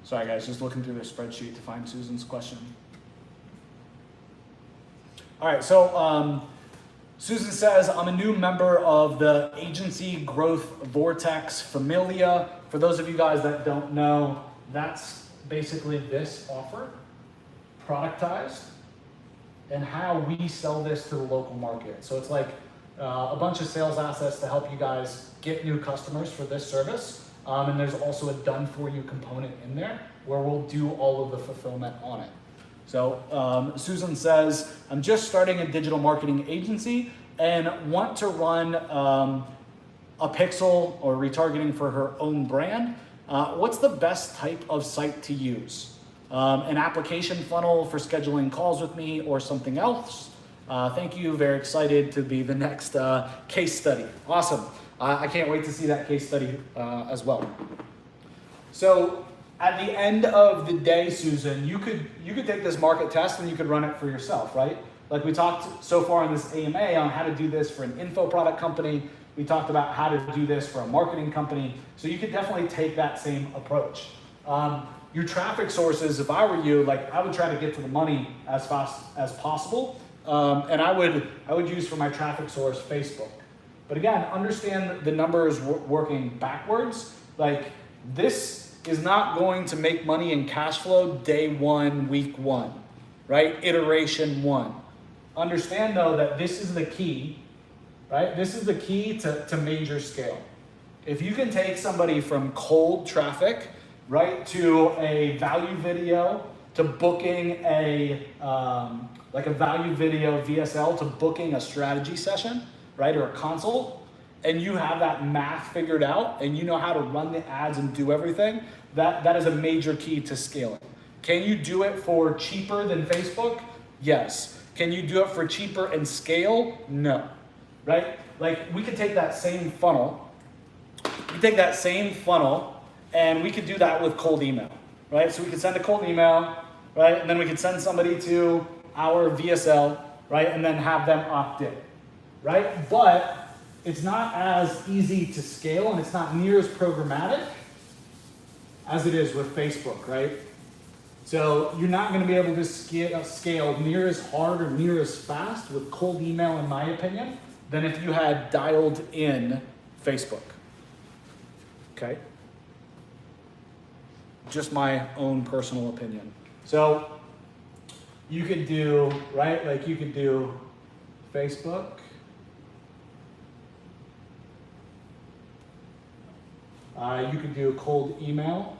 Sorry guys, just looking through the spreadsheet to find Susan's question. All right, so Susan says, I'm a new member of the Agency Growth Vortex Familia. For those of you guys that don't know, that's basically this offer, productized, and how we sell this to the local market. So it's like a bunch of sales assets to help you guys get new customers for this service. And there's also a done for you component in there where we'll do all of the fulfillment on it. So Susan says, I'm just starting a digital marketing agency and want to run a pixel or retargeting for her own brand. What's the best type of site to use? An application funnel for scheduling calls with me or something else? Thank you, very excited to be the next case study. Awesome, I can't wait to see that case study as well. So at the end of the day, Susan, you could take this market test and you could run it for yourself, right? Like we talked so far in this AMA on how to do this for an info product company. We talked about how to do this for a marketing company. So you could definitely take that same approach. Your traffic sources, if I were you, like I would try to get to the money as fast as possible. And I would use for my traffic source, Facebook. But again, understand the numbers working backwards. Like this is not going to make money in cash flow day one, week one, right? Iteration one. Understand though that this is the key, right? This is the key to major scale. If you can take somebody from cold traffic, right, to a value video, to booking like a value video VSL, to booking a strategy session, right, or a consult, and you have that math figured out and you know how to run the ads and do everything, that is a major key to scaling. Can you do it for cheaper than Facebook? Yes. Can you do it for cheaper and scale? No, right? Like we could take that same funnel, and we could do that with cold email, right? So we could send a cold email, right? And then we could send somebody to our VSL, right? And then have them opt in, right? But it's not as easy to scale and it's not near as programmatic as it is with Facebook, right? So you're not gonna be able to scale near as hard or near as fast with cold email, in my opinion, than if you had dialed in Facebook, okay? Just my own personal opinion. So you could do, right, like you could do Facebook. You could do cold email.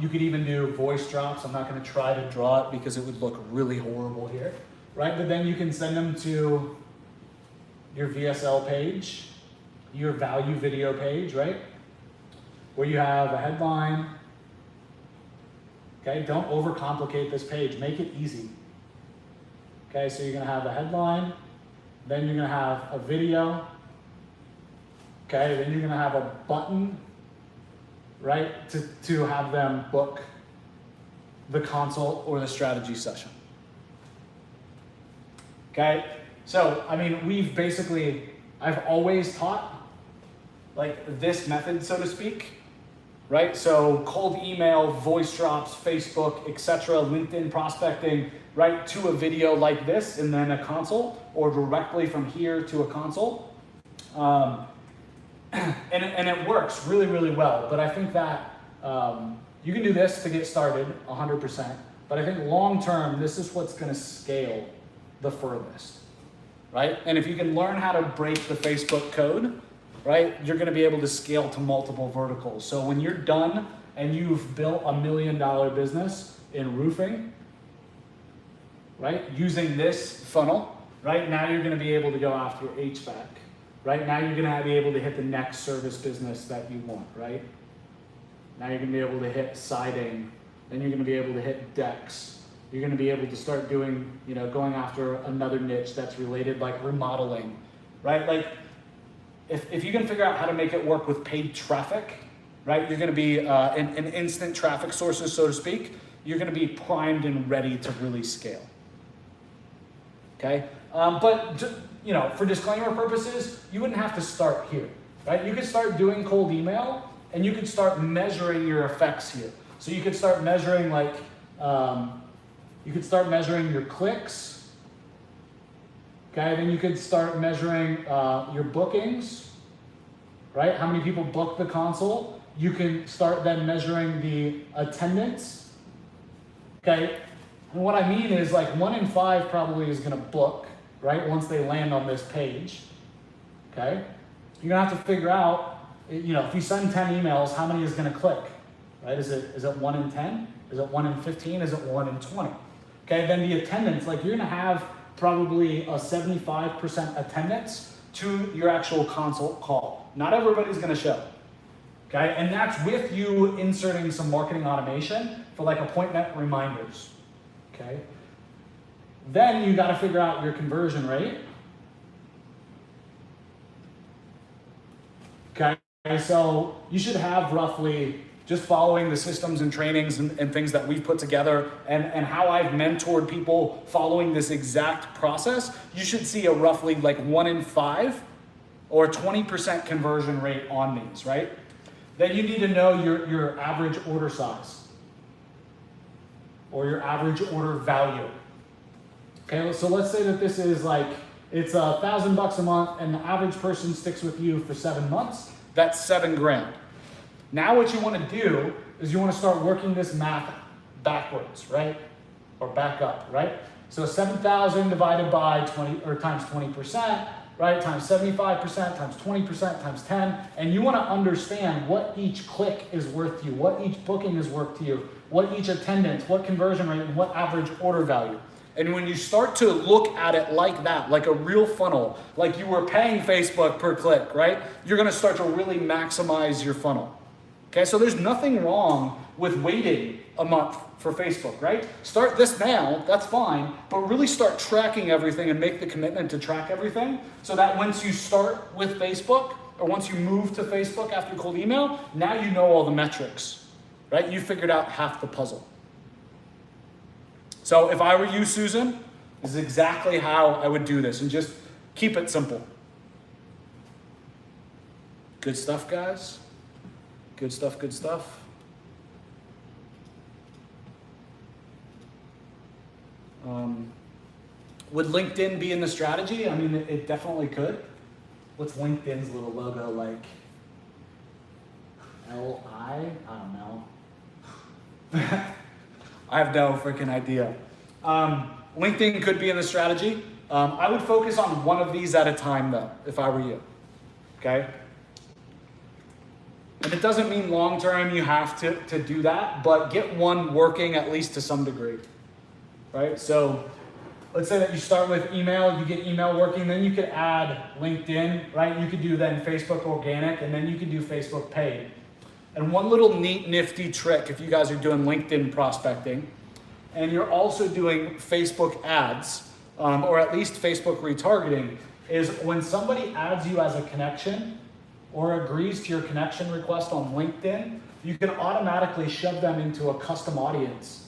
You could even do voice drops. I'm not going to try to draw it because it would look really horrible here, right? But then you can send them to your VSL page, your value video page, right? Where you have a headline. Okay, don't overcomplicate this page. Make it easy. Okay, so you're going to have a headline, then you're going to have a video. Okay, then you're going to have a button, right, to have them book the consult or the strategy session. Okay, so I mean, I've always taught like this method, so to speak, right? So cold email, voice drops, Facebook, etc., LinkedIn prospecting, right, to a video like this and then a consult, or directly from here to a consult. And it works really, really well. But I think that you can do this to get started 100%. But I think long term, this is what's going to scale the furthest, right? And if you can learn how to break the Facebook code, right, you're going to be able to scale to multiple verticals. So when you're done and you've built $1 million business in roofing, right, using this funnel, right, now you're going to be able to go after HVAC. Right now, you're going to be able to hit the next service business that you want, right? Now you're going to be able to hit siding, then you're going to be able to hit decks. You're going to be able to start doing, going after another niche that's related, like remodeling, right? Like, if you can figure out how to make it work with paid traffic, right? You're gonna be an instant traffic sources, so to speak. You're gonna be primed and ready to really scale. Okay, but for disclaimer purposes, you wouldn't have to start here, right? You could start doing cold email, and you could start measuring your effects here. So you could start measuring your clicks. Okay, then you could start measuring your bookings, right? How many people book the consult? You can start then measuring the attendance. Okay. And what I mean is 1 in 5 probably is gonna book, right? Once they land on this page, okay? You're gonna have to figure out, if you send 10 emails, how many is gonna click, right? Is it 1 in 10? Is it 1 in 15? Is it 1 in 20? Okay, then the attendance, you're gonna have probably a 75% attendance to your actual consult call. Not everybody's gonna show, okay? And that's with you inserting some marketing automation for appointment reminders. Okay. Then you got to figure out your conversion rate. Okay. So you should have roughly, just following the systems and trainings and things that we've put together and how I've mentored people following this exact process, you should see a roughly 1 in 5 or 20% conversion rate on these, right? Then you need to know your average order size, or your average order value. Okay, so let's say that this is it's $1,000 a month and the average person sticks with you for 7 months. That's $7 grand. Now what you want to do is you want to start working this math backwards, right? Or back up, right? So 7,000 divided by 20 or times 20%, right? Times 75%, times 20%, times 10. And you want to understand what each click is worth to you, what each booking is worth to you, what each attendance, what conversion rate, and what average order value. And when you start to look at it like that, like a real funnel, like you were paying Facebook per click, right? You're gonna start to really maximize your funnel. Okay, so there's nothing wrong with waiting a month for Facebook, right? Start this now, that's fine, but really start tracking everything and make the commitment to track everything so that once you start with Facebook, or once you move to Facebook after cold email, now you know all the metrics. Right? You figured out half the puzzle. So if I were you, Susan, this is exactly how I would do this, and just keep it simple. Good stuff, guys. Good stuff, good stuff. Would LinkedIn be in the strategy? I mean, it definitely could. What's LinkedIn's little logo like? L-I? I don't know. I have no freaking idea. LinkedIn could be in the strategy. I would focus on one of these at a time though, if I were you, okay? And it doesn't mean long-term you have to do that, but get one working at least to some degree, right? So let's say that you start with email, you get email working, then you could add LinkedIn, right? You could do then Facebook organic, and then you could do Facebook paid. And one little neat, nifty trick, if you guys are doing LinkedIn prospecting, and you're also doing Facebook ads, or at least Facebook retargeting, is when somebody adds you as a connection or agrees to your connection request on LinkedIn, you can automatically shove them into a custom audience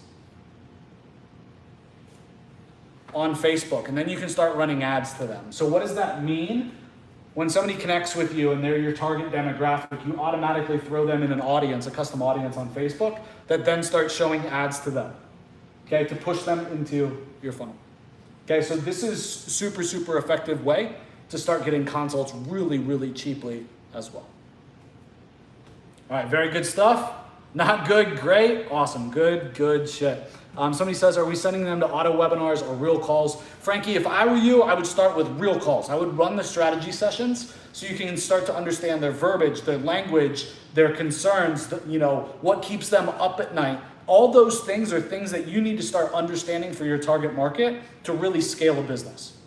on Facebook, and then you can start running ads to them. So what does that mean? When somebody connects with you and they're your target demographic, you automatically throw them in an audience, a custom audience on Facebook, that then starts showing ads to them, okay, to push them into your funnel. Okay, so this is super, super effective way to start getting consults really, really cheaply as well. All right, very good stuff. Not good, great, awesome, good shit. Somebody says, are we sending them to auto webinars or real calls? Frankie, if I were you, I would start with real calls. I would run the strategy sessions so you can start to understand their verbiage, their language, their concerns, what keeps them up at night. All those things are things that you need to start understanding for your target market to really scale a business.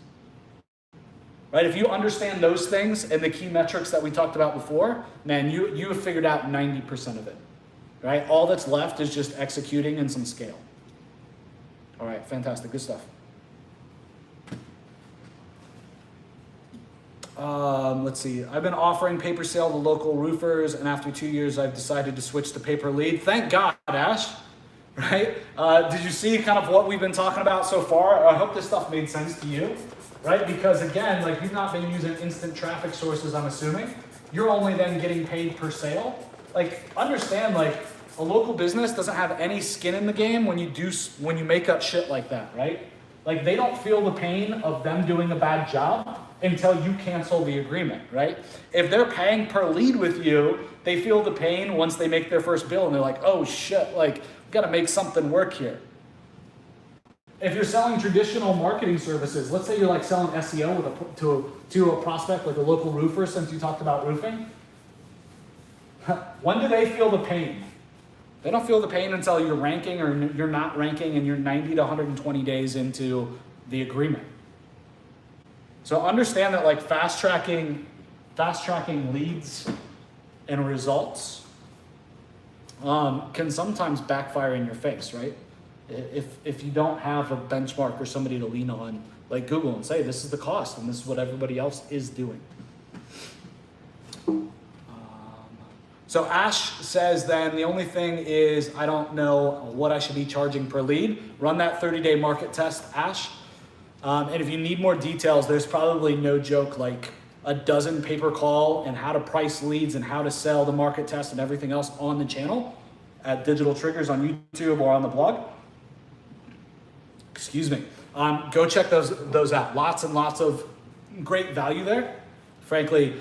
Right? If you understand those things and the key metrics that we talked about before, man, you have figured out 90% of it. Right? All that's left is just executing and some scale. All right, fantastic, good stuff. Let's see. I've been offering paper sale to local roofers, and after 2 years, I've decided to switch to paper lead. Thank God, Ash. Right? Did you see kind of what we've been talking about so far? I hope this stuff made sense to you, right? Because again, like you've not been using instant traffic sources, I'm assuming. You're only then getting paid per sale. Like, understand, like a local business doesn't have any skin in the game when you make up shit like that, right? Like they don't feel the pain of them doing a bad job until you cancel the agreement, right? If they're paying per lead with you, they feel the pain once they make their first bill and they're like, oh shit, like we gotta make something work here. If you're selling traditional marketing services, let's say you're like selling SEO to a prospect, like a local roofer, since you talked about roofing, when do they feel the pain? They don't feel the pain until you're ranking or you're not ranking and you're 90 to 120 days into the agreement. So understand that like fast tracking leads and results can sometimes backfire in your face, right? If you don't have a benchmark or somebody to lean on, like Google, and say this is the cost and this is what everybody else is doing. So Ash says then the only thing is I don't know what I should be charging per lead. Run that 30-day market test, Ash. And if you need more details, there's probably no joke like a dozen pay-per-call and how to price leads and how to sell the market test and everything else on the channel at Digital Triggers on YouTube or on the blog. Excuse me. Go check those out. Lots and lots of great value there. Frankly,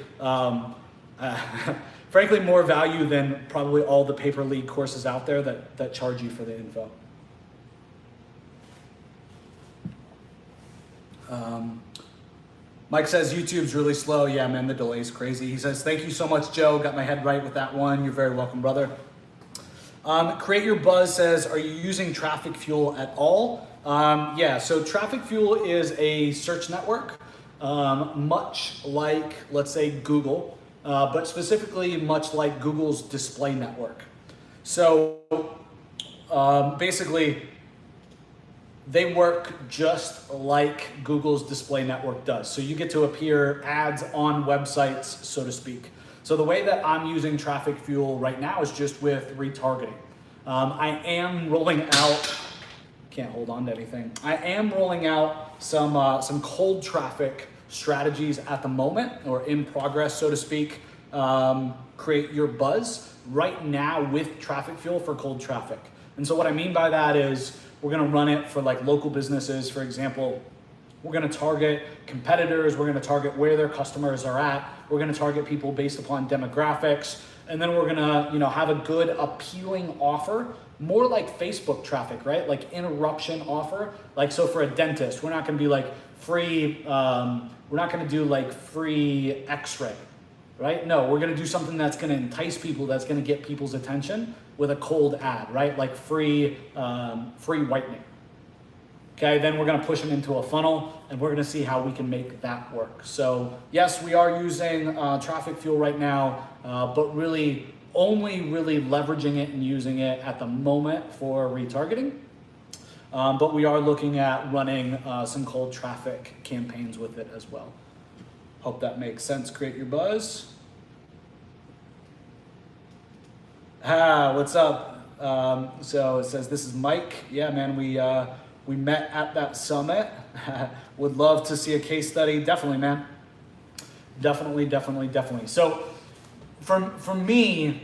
frankly, more value than probably all the pay per lead courses out there that charge you for the info. Mike says YouTube's really slow. Yeah, man, the delay's crazy. He says, thank you so much, Joe. Got my head right with that one. You're very welcome, brother. Create Your Buzz says, are you using Traffic Fuel at all? Yeah, so Traffic Fuel is a search network, much like, let's say, Google, but specifically much like Google's display network. So basically, they work just like Google's display network does. So you get to appear ads on websites, so to speak. So the way that I'm using Traffic Fuel right now is just with retargeting. I am rolling out, can't hold on to anything. I am rolling out some cold traffic strategies at the moment, or in progress, so to speak. Create Your Buzz right now with Traffic Fuel for cold traffic. And so what I mean by that is we're gonna run it for like local businesses, for example. We're gonna target competitors, we're gonna target where their customers are at, we're gonna target people based upon demographics, and then we're gonna have a good appealing offer, more like Facebook traffic, right? Like interruption offer. Like, so for a dentist, we're not gonna be like free, we're not gonna do like free x-ray, right? No, we're gonna do something that's gonna entice people, that's gonna get people's attention with a cold ad, right? Like free whitening. Okay, then we're gonna push them into a funnel and we're gonna see how we can make that work. So yes, we are using Traffic Fuel right now, but really only really leveraging it and using it at the moment for retargeting. But we are looking at running some cold traffic campaigns with it as well. Hope that makes sense. Create Your Buzz. What's up? So it says, this is Mike. Yeah, man, we met at that summit. Would love to see a case study. Definitely, man. Definitely. So for me,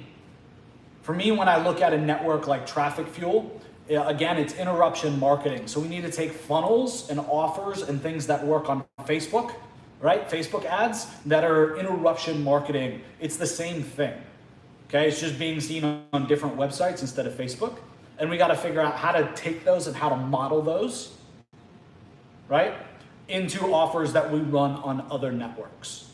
when I look at a network like Traffic Fuel, again, it's interruption marketing. So we need to take funnels and offers and things that work on Facebook, right? Facebook ads that are interruption marketing. It's the same thing. Okay, it's just being seen on different websites instead of Facebook. And we got to figure out how to take those and how to model those, right, into offers that we run on other networks.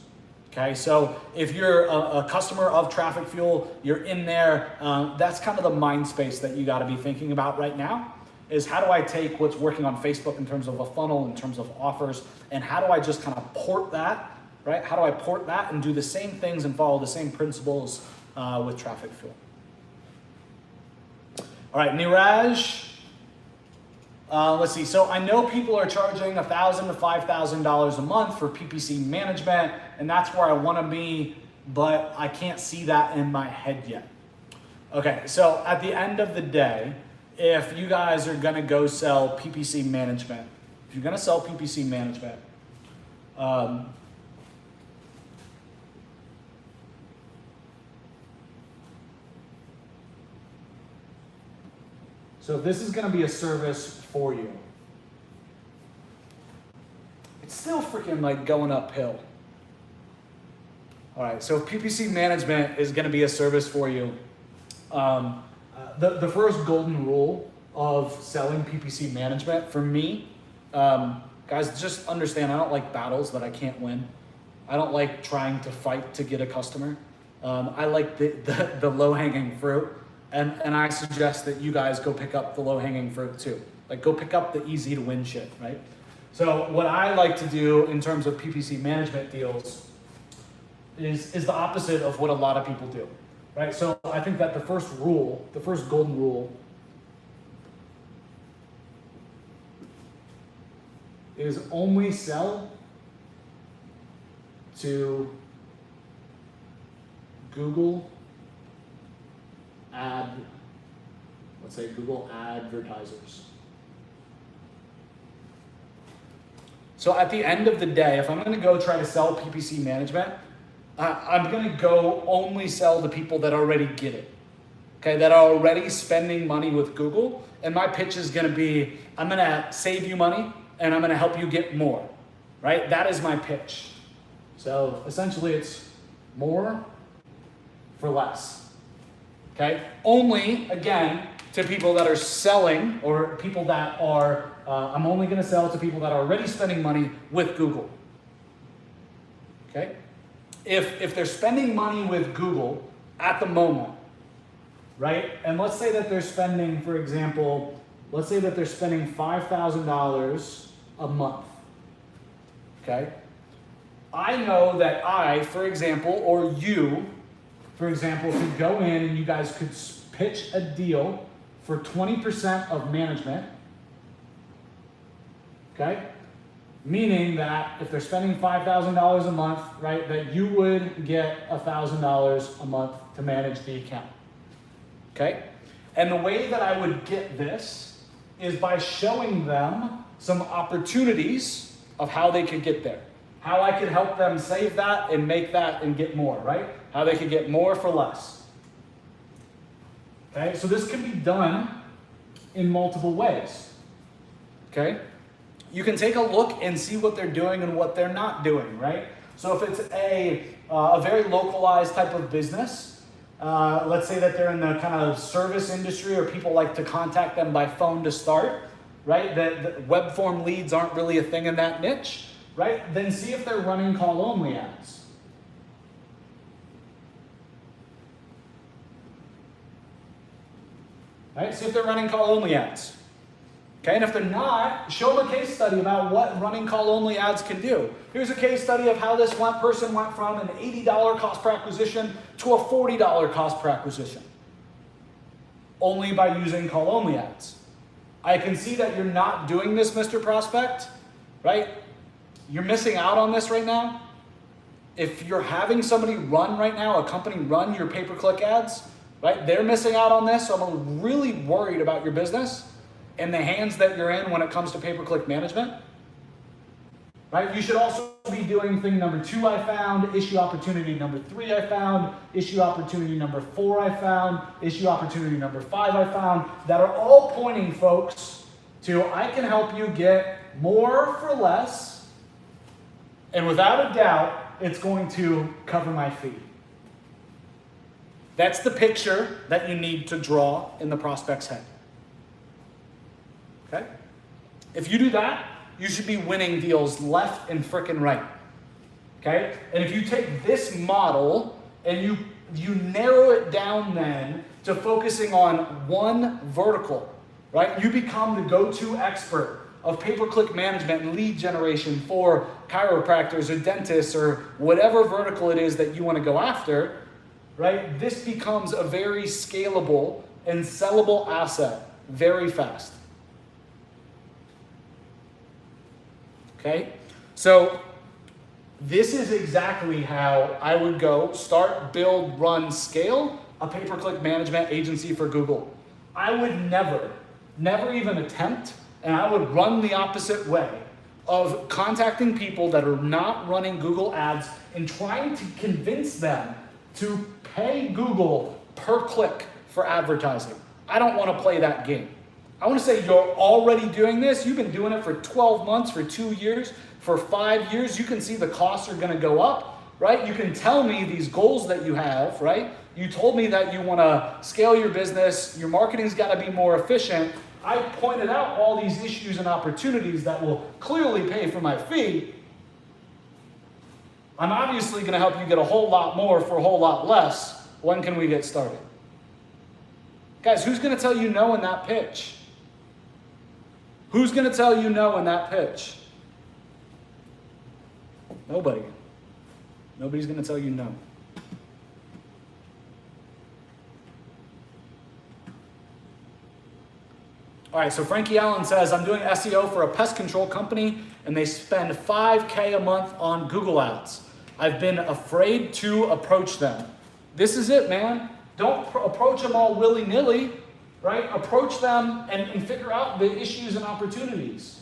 Okay, so if you're a customer of Traffic Fuel, you're in there, that's kind of the mind space that you got to be thinking about right now, is how do I take what's working on Facebook in terms of a funnel, in terms of offers, and how do I just kind of port that, right? How do I port that and do the same things and follow the same principles with Traffic Fuel? All right, Niraj, Let's see. So I know people are charging $1,000 to $5,000 a month for PPC management, and that's where I want to be, but I can't see that in my head yet. Okay, so at the end of the day, if you guys are going to go sell PPC management, if you're going to sell PPC management, so this is going to be a service for you. It's still freaking like going uphill. All right, so if PPC management is going to be a service for you, the first golden rule of selling PPC management for me, guys, just understand I don't like battles that I can't win. I don't like trying to fight to get a customer. I like the low-hanging fruit. And I suggest that you guys go pick up the low-hanging fruit too. Like go pick up the easy to win shit, right? So what I like to do in terms of PPC management deals is the opposite of what a lot of people do, right? So I think that the first golden rule is only sell to Google Google advertisers. So at the end of the day, if I'm going to go try to sell PPC management, I'm going to go only sell to people that already get it. Okay, that are already spending money with Google, and my pitch is going to be, I'm going to save you money and I'm going to help you get more. Right? That is my pitch. So essentially it's more for less. Okay, only, again, to people that are selling, or people that are, I'm only going to sell to people that are already spending money with Google. Okay, if they're spending money with Google at the moment, right, and let's say that they're spending, for example, let's say that they're spending $5,000 a month, okay, I know that I, for example, or you, for example, could go in and you guys could pitch a deal for 20% of management, okay? Meaning that if they're spending $5,000 a month, right, that you would get $1,000 a month to manage the account, okay? And the way that I would get this is by showing them some opportunities of how they could get there. How I could help them save that and make that and get more, right? How they could get more for less. Okay, so this can be done in multiple ways. Okay, you can take a look and see what they're doing and what they're not doing, right? So if it's a very localized type of business, let's say that they're in the kind of service industry, or people like to contact them by phone to start, right? The web form leads aren't really a thing in that niche, right? Then see if they're running call-only ads. Right? See if they're running call-only ads. Okay, and if they're not, show them a case study about what running call-only ads can do. Here's a case study of how this one person went from an $80 cost per acquisition to a $40 cost per acquisition, only by using call-only ads. I can see that you're not doing this, Mr. Prospect, right? You're missing out on this right now. If you're having somebody run right now, a company run your pay-per-click ads, right? They're missing out on this, so I'm really worried about your business and the hands that you're in when it comes to pay-per-click management, right? You should also be doing thing number 2 I found, issue opportunity number 3 I found, issue opportunity number 4 I found, issue opportunity number 5 I found, that are all pointing, folks, to I can help you get more for less, and without a doubt, it's going to cover my fee. That's the picture that you need to draw in the prospect's head. Okay? If you do that, you should be winning deals left and frickin' right. Okay? And if you take this model and you narrow it down then to focusing on one vertical, right? You become the go-to expert of pay-per-click management and lead generation for chiropractors or dentists or whatever vertical it is that you want to go after, right? This becomes a very scalable and sellable asset very fast. okay? So this is exactly how I would go start, build, run, scale a pay-per-click management agency for Google. I would never even attempt, and I would run the opposite way of contacting people that are not running Google ads and trying to convince them to pay Google per click for advertising. I don't want to play that game. I want to say you're already doing this. You've been doing it for 12 months, for 2 years, for 5 years. You can see the costs are going to go up, right? You can tell me these goals that you have, right? You told me that you want to scale your business. Your marketing's got to be more efficient. I pointed out all these issues and opportunities that will clearly pay for my fee. I'm obviously going to help you get a whole lot more for a whole lot less. When can we get started? Guys, who's going to tell you no in that pitch? Who's going to tell you no in that pitch? Nobody. Nobody's going to tell you no. All right, so Frankie Allen says, I'm doing SEO for a pest control company and they spend $5K a month on Google ads. I've been afraid to approach them. This is it, man. Don't approach them all willy-nilly, right? Approach them and figure out the issues and opportunities.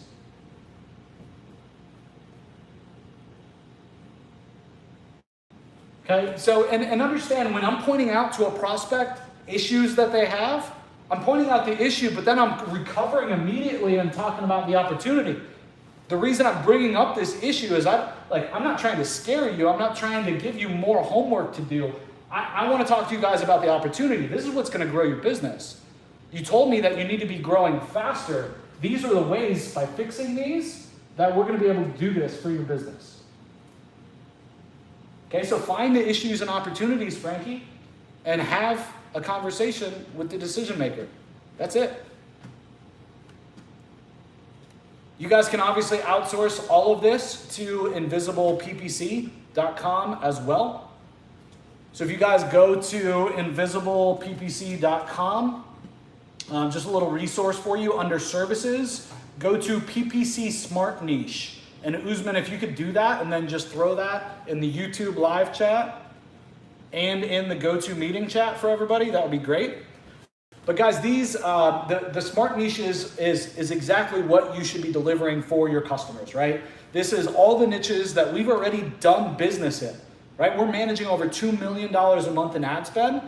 Okay, so, and understand when I'm pointing out to a prospect issues that they have, I'm pointing out the issue, but then I'm recovering immediately and talking about the opportunity. The reason I'm bringing up this issue is I'm not trying to scare you. I'm not trying to give you more homework to do. I want to talk to you guys about the opportunity. This is what's going to grow your business. You told me that you need to be growing faster. These are the ways, by fixing these, that we're going to be able to do this for your business. Okay, so find the issues and opportunities, Frankie, and have a conversation with the decision maker. That's it. You guys can obviously outsource all of this to invisibleppc.com as well. So if you guys go to invisibleppc.com, just a little resource for you under services, go to PPC Smart Niche. And Usman, if you could do that and then just throw that in the YouTube live chat and in the GoToMeeting chat for everybody, that would be great. But guys, these the Smart Niche is exactly what you should be delivering for your customers, right? This is all the niches that we've already done business in, right? We're managing over $2 million a month in ad spend.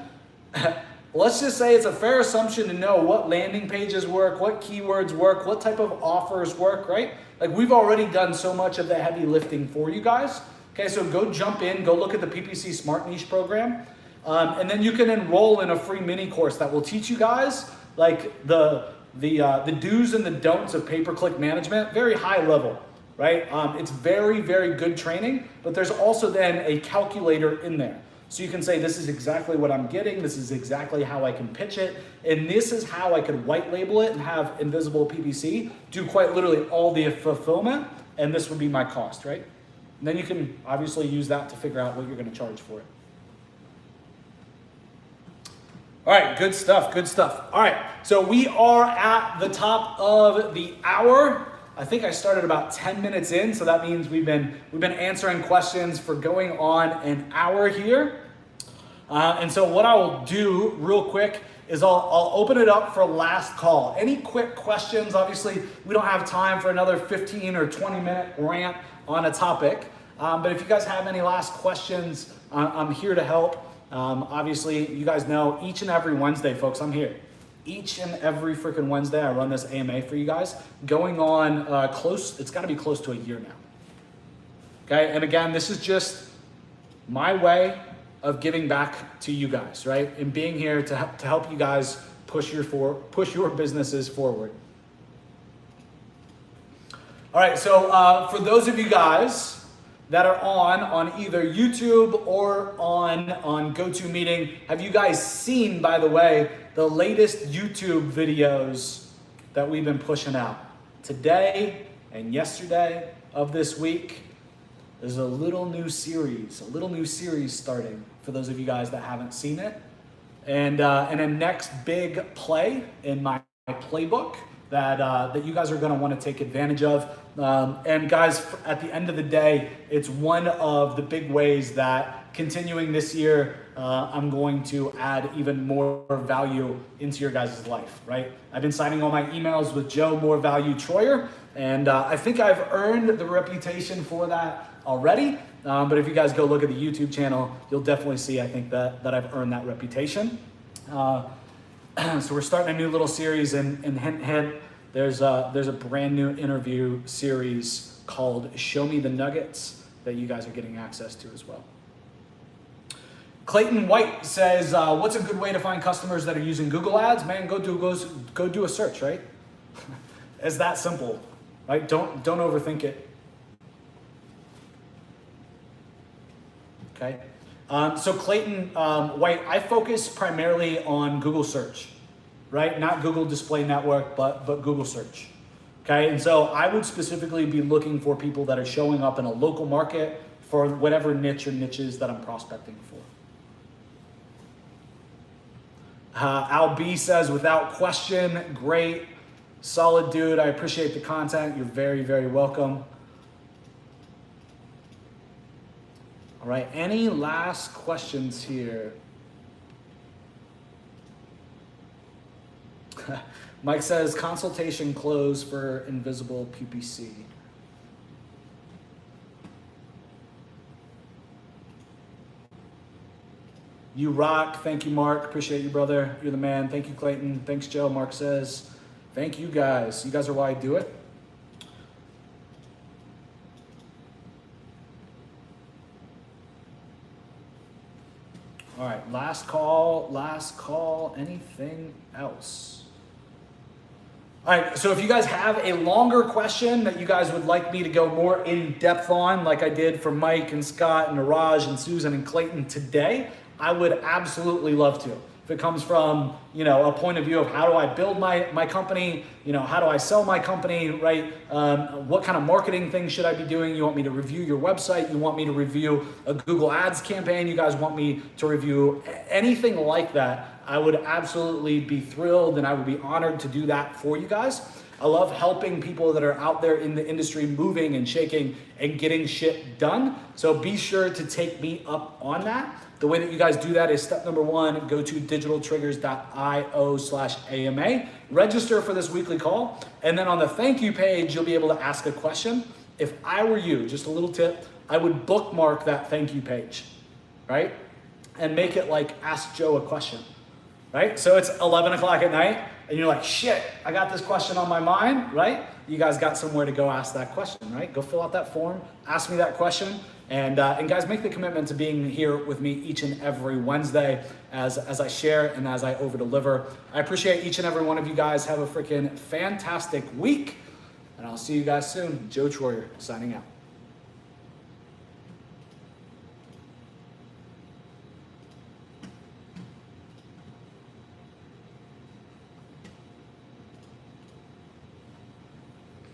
Let's just say it's a fair assumption to know what landing pages work, what keywords work, what type of offers work, right? Like we've already done so much of the heavy lifting for you guys. Okay, so go jump in, go look at the PPC Smart Niche program. And then you can enroll in a free mini course that will teach you guys like the do's and the don'ts of pay-per-click management, very high level, right? It's very, very good training, but there's also then a calculator in there. So you can say, this is exactly what I'm getting. This is exactly how I can pitch it. And this is how I could white label it and have Invisible PPC do quite literally all the fulfillment. And this would be my cost, right? And then you can obviously use that to figure out what you're going to charge for it. All right, good stuff, good stuff. All right, so we are at the top of the hour. I think I started about 10 minutes in, so that means we've been answering questions for going on an hour here. And so what I will do real quick is I'll open it up for last call. Any quick questions? Obviously, we don't have time for another 15 or 20-minute rant on a topic. But if you guys have any last questions, I'm here to help. Obviously, you guys know each and every Wednesday, folks, I'm here. Each and every freaking Wednesday, I run this AMA for you guys. Going on it's got to be close to a year now. Okay, and again, this is just my way of giving back to you guys, right? And being here to help you guys push your businesses forward. All right, so for those of you guys that are on either YouTube or on GoToMeeting, have you guys seen, by the way, the latest YouTube videos that we've been pushing out? Today and yesterday of this week, there's a little new series starting for those of you guys that haven't seen it. And a next big play in my playbook that you guys are going to want to take advantage of. And guys, at the end of the day, it's one of the big ways that continuing this year, I'm going to add even more value into your guys' life, right? I've been signing all my emails with Joe More Value Troyer, and I think I've earned the reputation for that already. But if you guys go look at the YouTube channel, you'll definitely see, I think, that I've earned that reputation. So we're starting a new little series, and hint, hint, there's a brand new interview series called Show Me the Nuggets that you guys are getting access to as well. Clayton White says, what's a good way to find customers that are using Google Ads? Man, go do a search, right? It's that simple, right? Don't overthink it. Okay. So Clayton White, I focus primarily on Google search, right? Not Google Display Network, but Google search. Okay. And so I would specifically be looking for people that are showing up in a local market for whatever niche or niches that I'm prospecting for. Al B says, without question, great, solid dude. I appreciate the content. You're very, very welcome. All right, any last questions here? Mike says, consultation closed for invisible PPC. You rock. Thank you, Mark. Appreciate you, brother. You're the man. Thank you, Clayton. Thanks, Joe. Mark says, thank you, guys. You guys are why I do it. All right, last call, anything else? All right, so if you guys have a longer question that you guys would like me to go more in depth on, like I did for Mike and Scott and Niraj and Susan and Clayton today, I would absolutely love to. If it comes from, a point of view of how do I build my company, how do I sell my company, right? What kind of marketing things should I be doing? You want me to review your website? You want me to review a Google Ads campaign? You guys want me to review anything like that? I would absolutely be thrilled, and I would be honored to do that for you guys. I love helping people that are out there in the industry moving and shaking and getting shit done. So be sure to take me up on that. The way that you guys do that is step number one, go to digitaltriggers.io/AMA, register for this weekly call, and then on the thank you page, you'll be able to ask a question. If I were you, just a little tip, I would bookmark that thank you page, right? And make it like ask Joe a question, right? So it's 11 o'clock at night, and you're like, shit, I got this question on my mind, right? You guys got somewhere to go ask that question, right? Go fill out that form, ask me that question, and guys, make the commitment to being here with me each and every Wednesday as I share and as I over-deliver. I appreciate each and every one of you guys. Have a freaking fantastic week, and I'll see you guys soon. Joe Troyer, signing out.